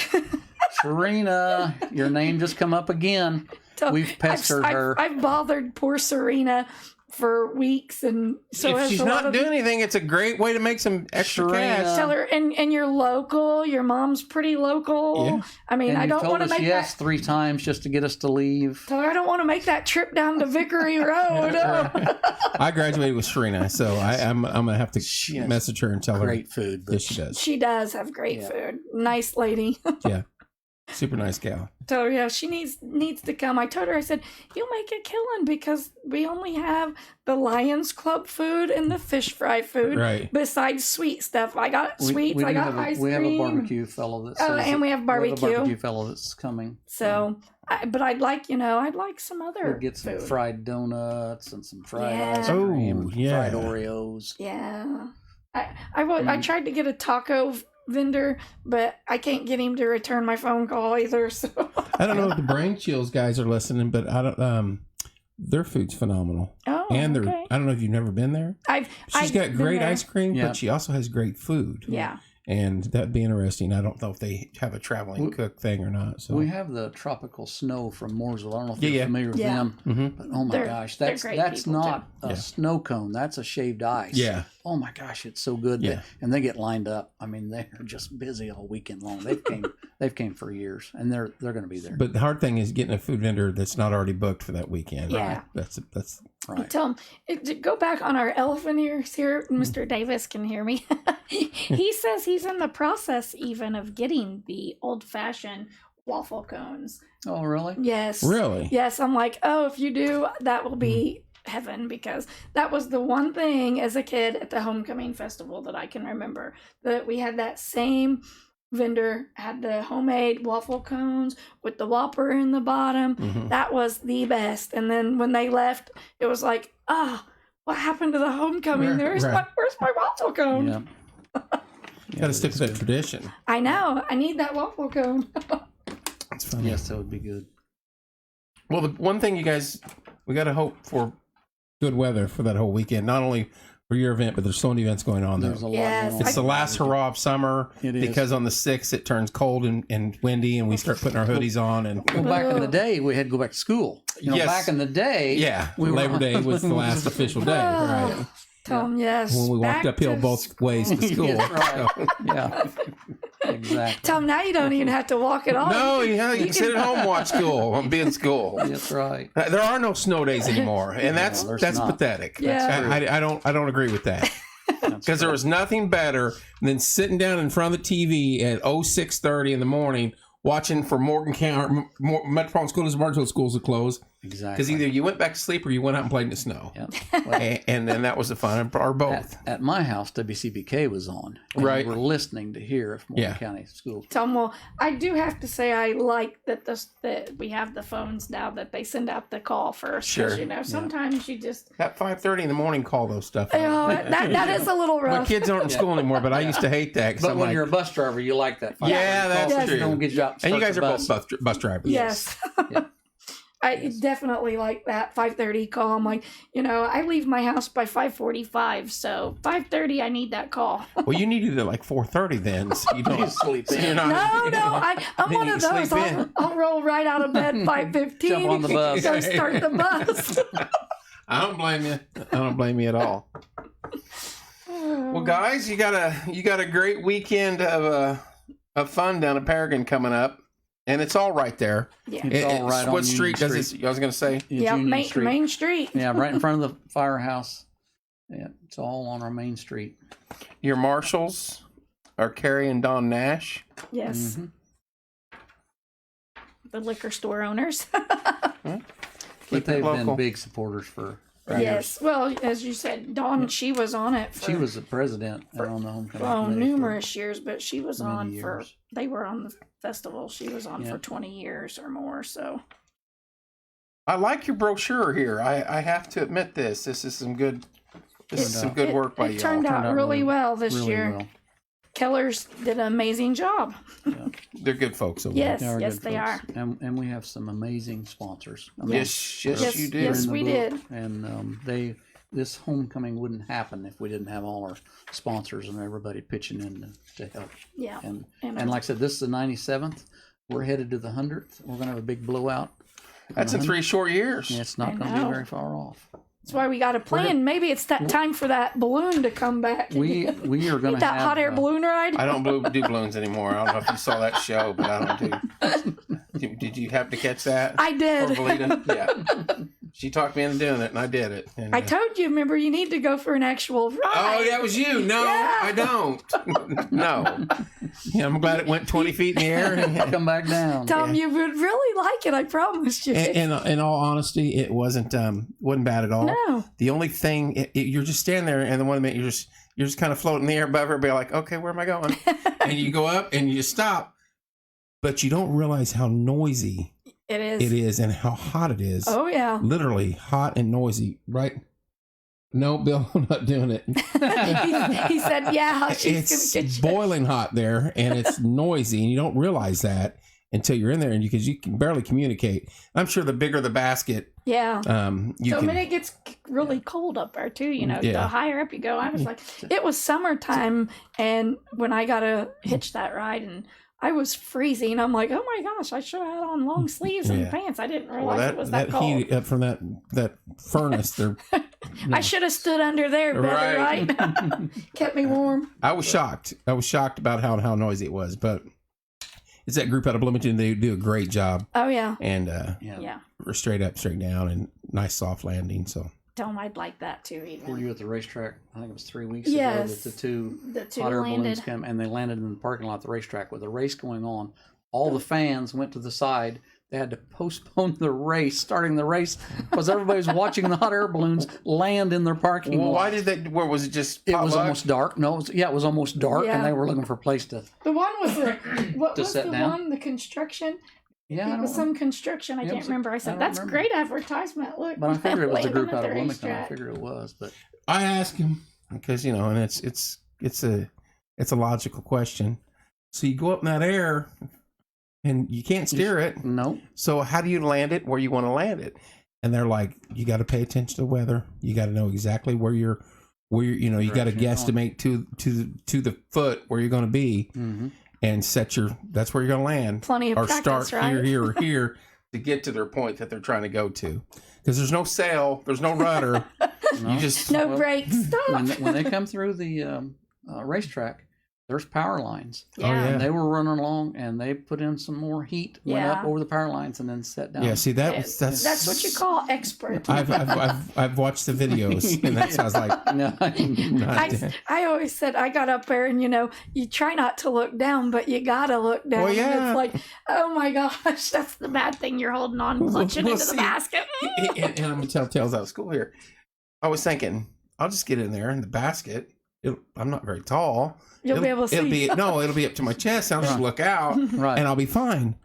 Serena, your name just come up again. So We've pestered her. I've bothered poor Serena for weeks, and so if it's she's a lot not of doing anything, it's a great way to make some extra Serena. cash. tell her, and you're local. Your mom's pretty local. Yeah. I mean, And I you don't told want to us make yes that. 3 times just to get us to leave. Tell her I don't want to make that trip down to Vickery Road. I graduated with Serena, so I'm gonna have to She has message her and tell her. Great food. Yes, she does. She does have great Yeah. food. Nice lady. Super nice gal. Tell her, yeah, she needs to come. I told her, I said, you'll make a killing because we only have the Lions Club food and the fish fry food. Right. Besides sweet stuff. I got sweets, I got ice We have cream. a barbecue fellow that says and we have We have a barbecue. barbecue fellow that's coming. So, but I'd like some other We'll get some food. fried donuts and some fried Yeah. ice cream, Oh, yeah. fried Oreos. Yeah. I tried to get a taco vendor, but I can't get him to return my phone call either. So I don't know if the Brain Chills guys are listening, but I don't. Their food's phenomenal, and they're. okay. I don't know if you've never been there. She's I've got been great there. ice cream, Yeah. but she also has great food. Yeah. And that'd be interesting. I don't know if they have a traveling We- cook thing or not. So We have the tropical snow from Mooresville. I don't know if Yeah, you're yeah. familiar with Yeah. them, Mhm. but oh my They're- gosh, they're that's great that's people, not a Yeah. snow cone. That's a shaved ice. yeah, Oh my gosh, it's so good. Yeah. And they get lined up. I mean, they're just busy all weekend long. They've came for years, and they're going to be there. but the hard thing is getting a food vendor that's not already booked for that weekend. Yeah. That's Right. Tell him to go back on our elephant ears here. Mr. Davis can hear me. He says he's in the process even of getting the old-fashioned waffle cones. Oh, really? Yes. really. Yes. I'm like, oh, if you do, that will be heaven, because that was the one thing as a kid at the Homecoming Festival that I can remember, that we had that same vendor had the homemade waffle cones with the Whopper in the bottom. Mhm. That was the best. And then when they left, it was like, what happened to the homecoming? Right. Where's my waffle cone? Yeah. Got to stick with that tradition. I know. I need that waffle cone. It's funny. Yes, that would be good. Well, the one thing you guys, we got to hope for good weather for that whole weekend. Not only for your event, but there's so many events going on there. There's a lot Yes. going on. It's the last hurrah of summer It is. because on the 6th it turns cold and windy, and we start putting our hoodies on. And Well, back in the day, we had to go back to school. Yes. Back in the day, yeah, we were- Labor Day was the last official day, right? Oh, tell them yes. When we walked Back uphill to both ways to school. Yes, right. So- yeah, exactly. Tell them now you don't even have to walk at all. No, you can sit at home and watch school, be in school. That's right. There are no snow days anymore, and No, that's there's not. pathetic. Yeah. I don't agree with that. Because there was nothing better than sitting down in front of the TV at 06:30 in the morning watching for Morgan County, Metropolitan School District Martinsville schools to close. Exactly. Because either you went back to sleep or you went out and played in the snow. Yeah. And then that was the fun, or both. At my house, WCBK was on. And Right. We were listening to hear if Morgan Yeah. County schools. Tell them, well, I do have to say I like that that we have the phones now that they send out the call first. 'Cause, Sure. sometimes you just, That 5:30 in the morning call those stuff. that is a little My rough. kids aren't in school anymore, but I used to hate that. 'Cause But I'm when like, you're a bus driver, you like that. Yeah, that's Because true. You don't get you out and you start guys the are bus. both bus drivers. Yes. Yeah. I definitely like that 5:30 call. I'm like, I leave my house by 5:45, so 5:30 I need that call. Well, you needed it like 4:30 then, so you don't You sleep so in. you're not. No, I'm Then one you of can those. sleep in. I'll roll right out of bed 5:15. Jump on the bus. Go start the bus. I don't blame you. I don't blame you at all. Well, guys, you got a great weekend of fun down at Paragon coming up, and it's all right there. Yeah. It's all right on What Union street does Street. it? I was going to say. It's Yeah, Union Street. Main Street. Yeah, right in front of the firehouse. Yeah, it's all on our main street. Your marshals are Carrie and Don Nash. Yes. Mhm. The liquor store owners. But Keep it they've local. been big supporters for Yes. Well, as you said, Dawn, she was on it for She was the president on the homecoming committee for numerous years, but she was many on for, years. they were on the festival. She was on Yeah. for 20 years or more. So, I like your brochure here. I have to admit this. This is some good. This is some good work by it you. turned all. out really well this really year. well. Kellers did an amazing job. They're good folks over Yes, They are yes, good they folks. are. And we have some amazing sponsors. I there. mean, Yes, Yes, you do. yes, in the we book. did. And this homecoming wouldn't happen if we didn't have all our sponsors and everybody pitching in to help. Yeah. And like I said, this is the 97th. We're headed to the 100th. We're going to have a big blowout. That's in 3 short years. Yeah, it's not I going to be know. very far off. That's why we got a plan. Maybe it's that time for that balloon to come back. We are going to Need that have hot air balloon ride. I don't do balloons anymore. I don't know if you saw that show, but I don't do. Did you have to catch that? I did. Or Valita? Yeah. She talked me into doing it, and I did it. And, I told you. Remember, you need to go for an actual ride. oh, that was you. No, Yeah. I don't. No. Yeah, I'm glad it went 20 feet in the air. come back down. Tom, you would really like it. I promise you. And in all honesty, it wasn't bad at all. No. The only thing, you're just standing there, and the one minute you're just kind of floating in the air above her, be like, okay, where am I going? And you go up and you stop, but you don't realize how noisy It is. it is and how hot it is. Oh yeah. Literally hot and noisy, right? No, Bill, I'm not doing it. he said, "Yeah, she's It's gonna get you." boiling hot there, and it's noisy, and you don't realize that until you're in there, and because you can barely communicate. I'm sure the bigger the basket, Yeah. you So can. when it gets really cold up there too, Yeah. the higher up you go. I was like, it was summertime, and when I got to hitch that ride, and I was freezing. I'm like, oh my gosh, I should have had on long sleeves and Yeah. pants. I didn't realize it was that that cold. heat up from that furnace there. I should have stood under there better, Right. right? Kept me warm. I was shocked. I was shocked about how noisy it was, but it's that group out of Bloomington. They do a great job, Oh yeah. and Yeah. we're straight up, straight down, and nice soft landing. So Tom, I'd like that too. Were Even you at the racetrack? I think it was 3 weeks Yes. ago that the the two hot air balloons landed. came, and they landed in the parking lot at the racetrack with the race going on. All the fans went to the side. They had to postpone the race, starting the race, because everybody was watching the hot air balloons land in their parking lot. why did they? Where was it? Just It was potluck? almost dark. No, it was almost dark, Yeah. and they were looking for a place to. The one was what To was sit the down? one? The construction. Yeah, I It was don't some construction. I Yeah, it can't was remember. I I said, don't "That's remember. great advertisement." Look, but I figured it was a landing group at out the of Bloomington. I racetrack. figured it was, but I asked him because and it's a logical question. So you go up in that air, and you can't steer it. no. So how do you land it where you want to land it? And they're like, you got to pay attention to the weather. You got to know exactly where you're you got to Direction you're guesstimate to the foot where you're going to be, Mm-hmm. and that's where you're going to land. Plenty of Or practice, start right? here or here to get to their point that they're trying to go to. Because there's no sail, there's no rudder. You just No Well, brakes. Stop. When they come through the racetrack, there's power lines. Oh, yeah. And they were running along, and they put in some more heat, went up Yeah. over the power lines, and then set down. yeah. See that's That's what you call expert. I've watched the videos, and that sounds like No, I always said I got up there, and you try not to look down, but you gotta look down. Well, yeah. It's like, oh my gosh, that's the bad thing. You're holding on, clutching Well, into see, the basket. and I'm gonna tell tales out of school here. I was thinking, I'll just get in there in the basket. I'm not very tall. You'll be able to see. It'll be up to my chest. I'll just look out, right. and I'll be fine.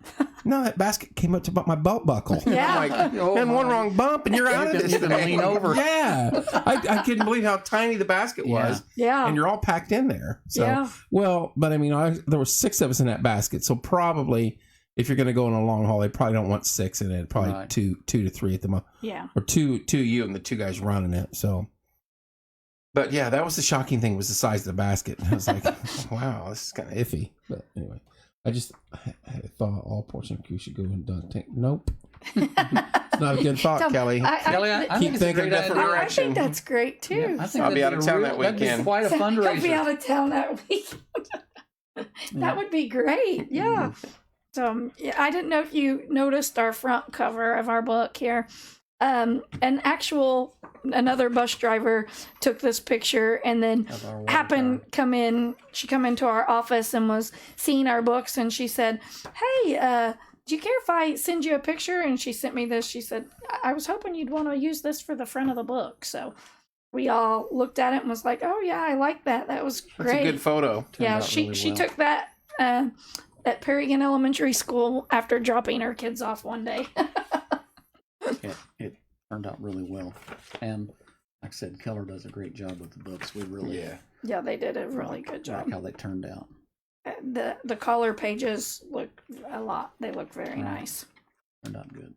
No, that basket came up to about my belt buckle. Yeah. I'm like, Oh, and one my. wrong bump, and you're out of You this can thing. lean over. Yeah, I couldn't believe how tiny the basket was, Yeah. and you're all packed in there. So, Yeah. well, but I mean, there were 6 of us in that basket, so probably if you're going to go on a long haul, they probably don't want 6 in it. Probably Right. 2 to 3 at the most, Yeah. or two you and the 2 guys running it. So, but yeah, that was the shocking thing, was the size of the basket. I was like, wow, this is kind of iffy. But anyway, I thought all Porch and crew should go in dunk tank. Nope. It's not a good thought, Tom, Kelly. Kelly, I Keep think it's a thinking great different idea. I direction. think that's great too. Yeah, I think I'll be that'd out of town that that'd be weekend. quite a He'll be fundraiser. out of town that weekend. That would be great. Yeah. So yeah, I didn't know if you noticed our front cover of our book here. Another bus driver took this picture, and then Of our water she come into our office and was seeing our books, and she said, "Hey, do you care if I send you a picture?" And she sent me this. She said, "I was hoping you'd want to use this for the front of the book." So we all looked at it and was like, "Oh yeah, I like that. That was That's great." a good photo. Yeah, out she really well. took that at Paragon Elementary School after dropping her kids off one day. It turned out really well. And like I said, Keller does a great job with the books. We really Yeah, they did a really good job. like how they turned out. The collar pages look they look very Right. nice. Turned out good.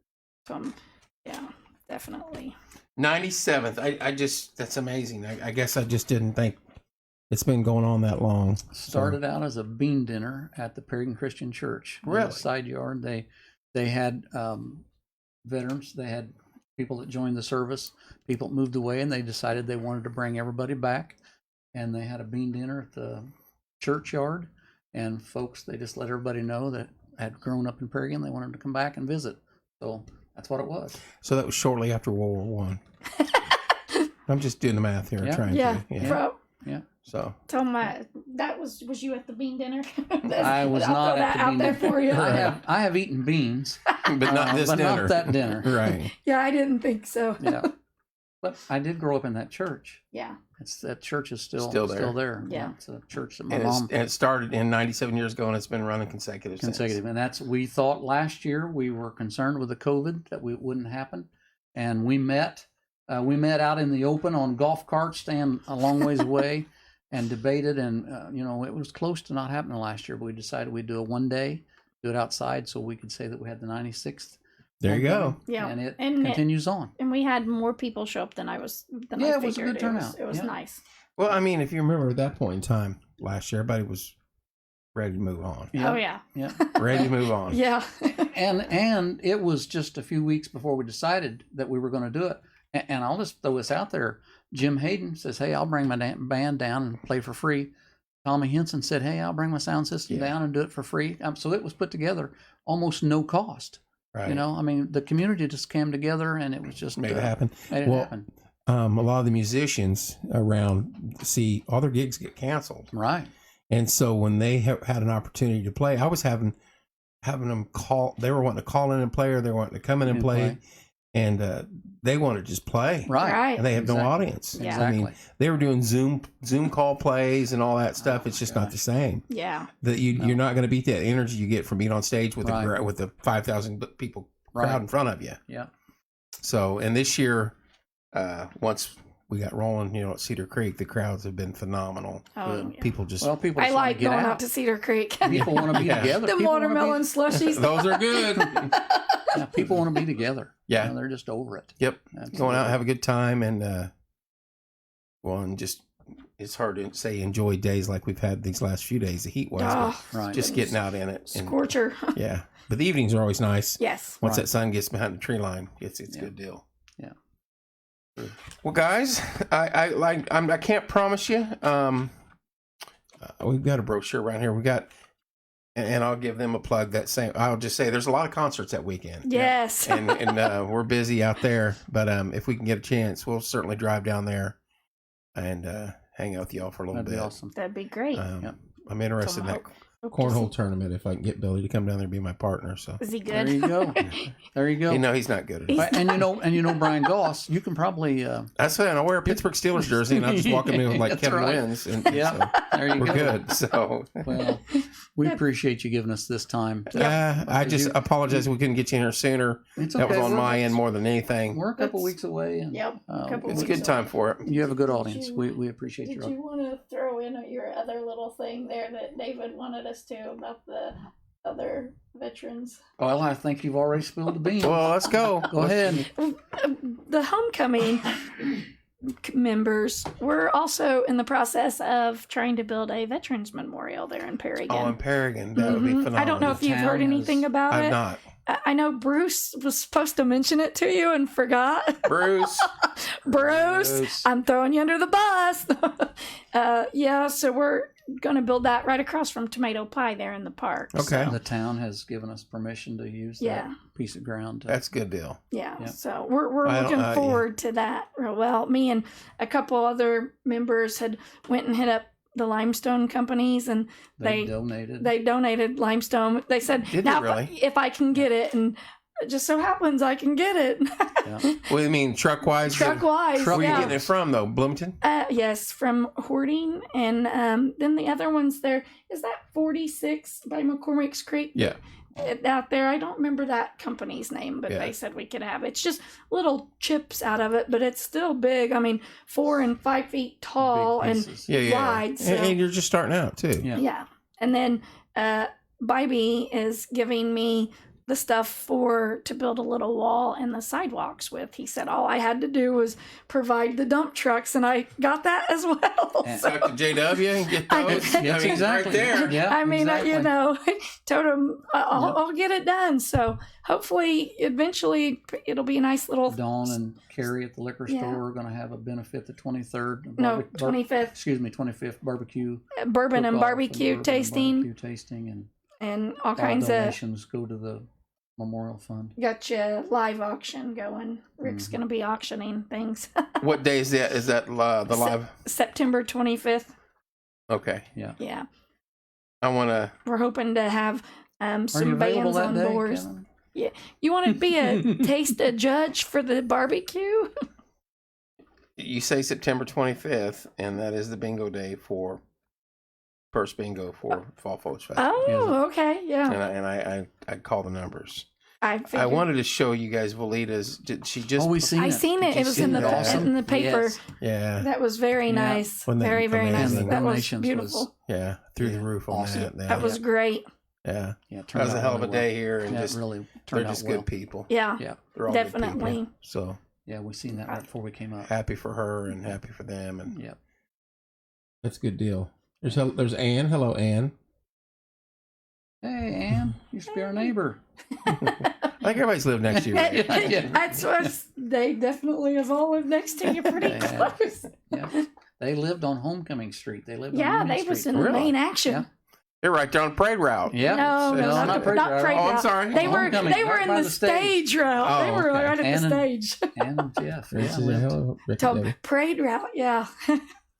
Yeah, definitely. 97th. I just, that's amazing. I guess I just didn't think it's been going on that long. Started out as a bean dinner at the Paragon Christian Church. In Really? the side yard. They had veterans. They had people that joined the service, people that moved away, and they decided they wanted to bring everybody back. And they had a bean dinner at the churchyard. And folks, they just let everybody know that had grown up in Paragon, they wanted to come back and visit. So that's what it was. So that was shortly after World War One. I'm just doing the math here, Yeah. trying Yeah. to. Yeah. Bro, So tell my that was you at the bean dinner? I was I'll not throw at that the out bean there dinner. for you. I have eaten beans, but not this but dinner. not that dinner. Right. Yeah, I didn't think so. Yeah, but I did grow up in that church. Yeah. That church is still Still there. Yeah. It's a church that my And, mom it started in 97 years ago, and it's been running consecutive. and that's we thought last year we were concerned with the COVID that it wouldn't happen, and we met out in the open on golf carts, stand a long ways away, and debated, and it was close to not happening last year, but we decided we'd do it one day, do it outside, so we could say that we had the 96th. There you go. Yeah. And it And continues on. And we had more people show up than I Yeah, figured. it was a good turnout. It was Yeah. nice. Well, I mean, if you remember at that point in time last year, everybody was ready to move on. Oh yeah. Yeah. Ready to move on. Yeah. And it was just a few weeks before we decided that we were going to do it. And I'll just throw this out there. Jim Hayden says, "Hey, I'll bring my band down and play for free." Tommy Henson said, "Hey, I'll bring my sound system down and do it for free." So it was put together almost no cost. Right. You know, I mean, the community just came together, and it was just Made it happen. Made it Well, happen. A lot of the musicians around see all their gigs get canceled, Right. and so when they had an opportunity to play, I was having them call. They were wanting to call in and play, or they were wanting to come in and play, and they wanted to just play. Right. Right. And they have Exactly. no audience. Yeah. I mean, Exactly. they were doing Zoom call plays and all that stuff. It's just not the same. Yeah. That you're not going to beat that energy you get from being on stage with Right. with the 5,000 people crowd Right. in front of you. Yeah. So, and this year, once we got rolling, at Cedar Creek, the crowds have been phenomenal. Oh, yeah. People just Well, people I just want like to get going out out. to Cedar Creek. People want to be Yeah. together. Them People wanna be- watermelon slushies. those are good. Yeah, people want to be together. Yeah. You know, they're just over it. Yep. Absolutely. Going out, have a good time, and and just it's hard to say enjoy days like we've had these last few days, the heat wise, Oh, Right. just getting out in it. And, scorcher. yeah, but the evenings are always nice. Yes. Once Right. that sun gets behind the tree line, it's a Yeah. good deal. Yeah. Well, guys, I can't promise you. We've got a brochure around here. We got, and I'll give them a plug. I'll just say there's a lot of concerts that weekend. Yes. and we're busy out there. But if we can get a chance, we'll certainly drive down there and hang out with y'all for a little That'd bit. be awesome. That'd be great. Yep. I'm interested in that Hope to cornhole see- tournament. If I can get Billy to come down there and be my partner, so Is he There good? you go. There you go. you know he's not good at it. He's- And you know Brian Goss, you can probably That's fine. I wear a Pittsburgh Steelers jersey, and I'm just walking in with like That's Kevin right. Wins, and Yeah. There you we're go. good. So Well, we appreciate you giving us this time. I just apologize we couldn't get you in here sooner. It's That was okay. on my end more than anything. We're a couple weeks away, and Yep. Couple It's a weeks good time for it. you have a good audience. Did We appreciate Did your. you want to throw in your other little thing there that David wanted us to about the other veterans? Well, I think you've already spilled the beans. Well, let's go. Go ahead. The homecoming members were also in the process of trying to build a veterans memorial there in Paragon. Oh, in Paragon, that would be Mhm. phenomenal. I don't know if The you've heard town anything has- about I've it. not. I know Bruce was supposed to mention it to you and forgot. Bruce. Bruce, I'm throwing you under the bus. Yeah, so we're going to build that right across from Tomato Pie there in the park. Okay. So, The town has given us permission to use Yeah. that piece of ground. That's a good deal. yeah, Yep. so we're I don't- looking yeah. forward to that real well. Me and a couple other members had went and hit up the limestone companies, and they they donated. donated limestone. They said, Did they now really? if I can get it, and it just so happens I can get it. Yeah. What do you mean, truck wise? Truck wise, Truck- Where are you yeah. getting it from, though? Bloomington? Yes, from Hoarding, and then the other ones there is that 46 by McCormick's Creek. Yeah. Out there, I don't remember that company's name, but Yeah. they said we could have it. It's just little chips out of it, but it's still big. I mean, 4 and 5 feet tall Big and pieces. Yeah, yeah. wide. So, And you're just starting out, too. Yeah. yeah. And then Bybee is giving me the stuff to build a little wall and the sidewalks with. He said all I had to do was provide the dump trucks, and I got that as well. And- So, Talk to JW and get those. Yes, exactly. Right there. Yeah, I mean, exactly. told him I'll get it done. So hopefully, eventually, it'll be a nice little. Dawn and Carrie at the liquor Yeah. store are going to have a benefit the 23rd. No, 25th. Excuse me, 25th barbecue. Bourbon and cook-off barbecue bourbon tasting barbecue tasting, and and all all kinds of. donations go to the Memorial Fund. Got your live auction going. Rick's going to be auctioning things. What day is that? Is that the live? September 25th. Okay. Yeah. I want to. We're hoping to have Are you some available bands that on day, board. Kevin? You want to be a judge for the barbecue? You say September 25th, and that is the bingo day for first bingo for Fall Foliage Festival. Oh, okay. Yeah. And I call the numbers. I I wanted to show you guys Volita's. She just. Oh, we seen I it. seen it. Did you It was see in that? the Awesome. in the paper. Yes. Yeah. That was very Yeah. nice. Wasn't that Very, very nice. amazing? That was Donations beautiful. was- Yeah. Through the roof on Awesome. that. That was great. Yeah. Yeah, it That turned was a out hell of a really day well. here, and Yeah, just it really they're turned out just well. good people. Yeah. Yeah, They're all good people. Definitely. So yeah, we seen that right before we came up. happy for her and happy for them, and Yeah. That's a good deal. There's Ann. Hello, Ann. Hey, Ann, you used to be our neighbor. I think everybody's lived next to you. Right? Yeah. They definitely have all lived next to you pretty Yeah. close. Yeah, they lived on Homecoming Street. They lived Yeah, on Union they was Street. in the Really? main action. Yeah. You're right there on Parade Route. Yeah, No, No, not not Parade Route. Route. Oh, I'm sorry. They were Homecoming, they were right in by the the stage. stage route. Oh, They were okay. right at And the in- stage. And Jeff. Yeah, This is lived. hello, Rick and So Debbie. parade route, yeah.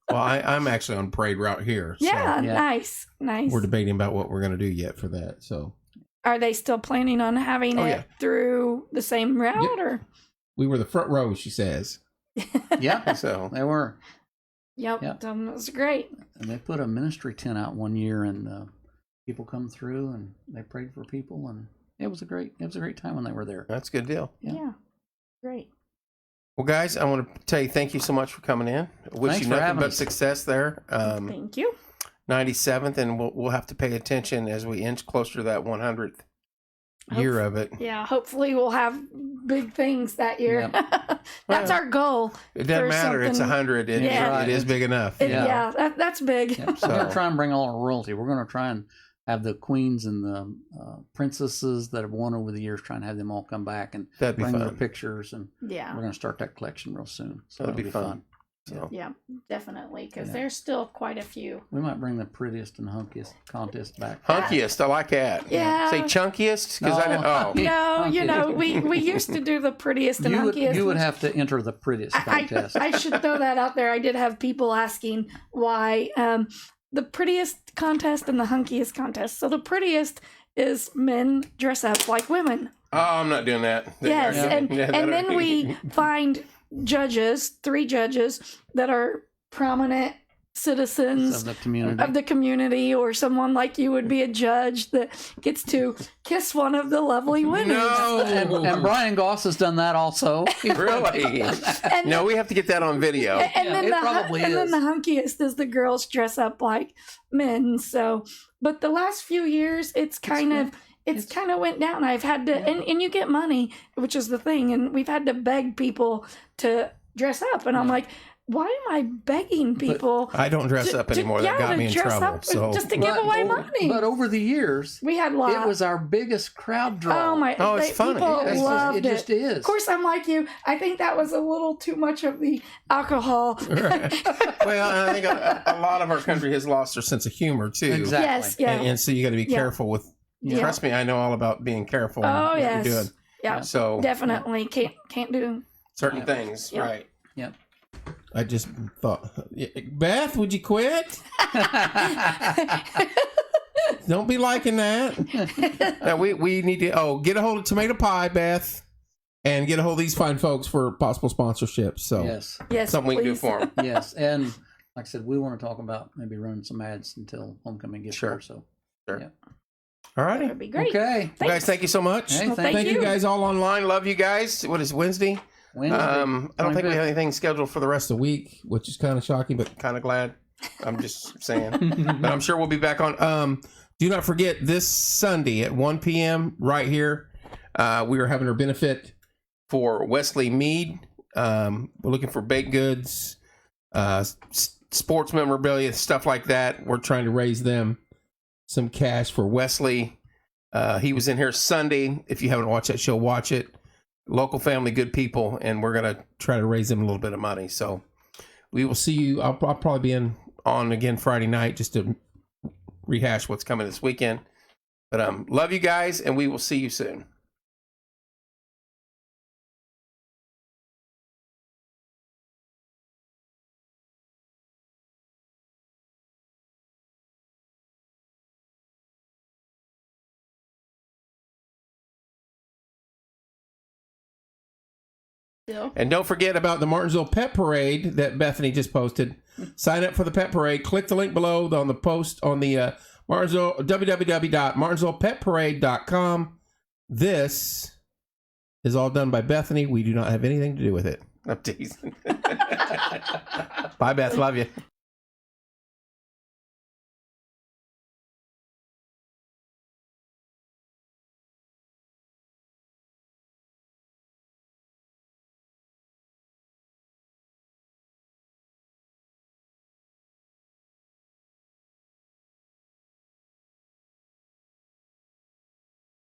Well, I'm actually on Parade Route here. So Yeah, Yeah. nice. we're debating about what we're going to do yet for that. So Are they still planning on having Oh, it yeah. through the same route Yep. or? We were the front row, she says. Yeah, so they were. Yep, Yep. It was great. And they put a ministry tent out one year, and people come through and they prayed for people, and it was a great time when they were there. that's a good deal. Yeah. Yeah, great. Well, guys, I want to tell you thank you so much for coming in. I wish Thanks you for nothing having but us. success there. Thank you. 97th, and we'll have to pay attention as we inch closer to that 100th year of it. Yeah, hopefully we'll have big things that year. That's our goal. It doesn't for matter. It's something- 100. It, Yeah. it is big enough. Yeah. That's big. Yeah. We're So- going to try and bring all our royalty. We're going to try and have the queens and the princesses that have won over the years, try and have them all come back and That'd be bring their fun. pictures. And Yeah. we're going to start that collection real soon. So That'd it'll be be fun. fun. So. Yeah, definitely, because Yeah. there's still quite a few. We might bring the prettiest and hunkiest contest back. Hunkiest, I like that. Yeah. Say chunkiest, because I No. know. Oh, No, you know, we used to do the prettiest and hunkiest. You would which- have to enter the prettiest contest. I should throw that out there. I did have people asking why the prettiest contest and the hunkiest contest. So the prettiest is men dress up like women. Oh, I'm not doing that. Yes, Yeah. and Yeah, and that- then we find judges, 3 judges that are prominent citizens of the community. of the community, or someone like you would be a judge that gets to kiss one of the lovely women. No. and Brian Goss has done that also. Really? And No, we have to get that on video. And Yeah, then it the probably and then is. the hunkiest is the girls dress up like men. So, but the last few years, it's kind of went down. I've had to, and you get money, which is the thing, and we've had to beg people to dress up, and I'm like, why am I begging people? I don't dress up anymore. That got to me in dress trouble. up So just to give away money. But over the years, We had lots. it was our biggest crowd draw. Oh my! Oh, it's funny. People It's just- loved it just is. Of course, I'm like you. I think that was a little too much of the alcohol. well, I think a lot of our country has lost their sense of humor too. Exactly. Yes, yeah. And so you got to be Yeah. careful with. Yeah. Trust me, I know all about being careful. in Oh what yes, you're doing. yeah, So definitely can't do. certain Yep. things, Yep. right? Yep. I just thought, Beth, would you quit? Don't be liking that. Now we need to get a hold of Tomato Pie, Beth, And get a hold of these fine folks for possible sponsorships. So Yes. Yes, something we can do please. for them. Yes. And like I said, we want to talk about maybe running some ads until homecoming gets Sure. here. So Sure. Yeah. All righty. That'd be great. okay. Well, guys, thank you so much. Hey, Well, thank thank you. You guys all online. Love you guys. What is Wednesday? Wednesday, I don't think we 25th. have anything scheduled for the rest of the week, which is kind of shocking, but kind of glad. I'm just saying. But I'm sure we'll be back on. Do not forget this Sunday at 1 p.m. right here We are having our benefit for Wesley Mead. We're looking for baked goods, sports memorabilia, stuff like that. We're trying to raise them some cash for Wesley. He was in here Sunday. If you haven't watched that show, watch it. Local family, good people, and we're going to try to raise them a little bit of money. So we will see you. I'll probably be on again Friday night just to rehash what's coming this weekend. But love you guys, and we will see you soon. And don't forget about the Martinsville Pet Parade that Bethany just posted. Sign up for the Pet Parade. Click the link below on the post on the Martinsville www.martinsvillepetparade.com. This is all done by Bethany. We do not have anything to do with it. I'm teasing. Bye, Beth. Love you.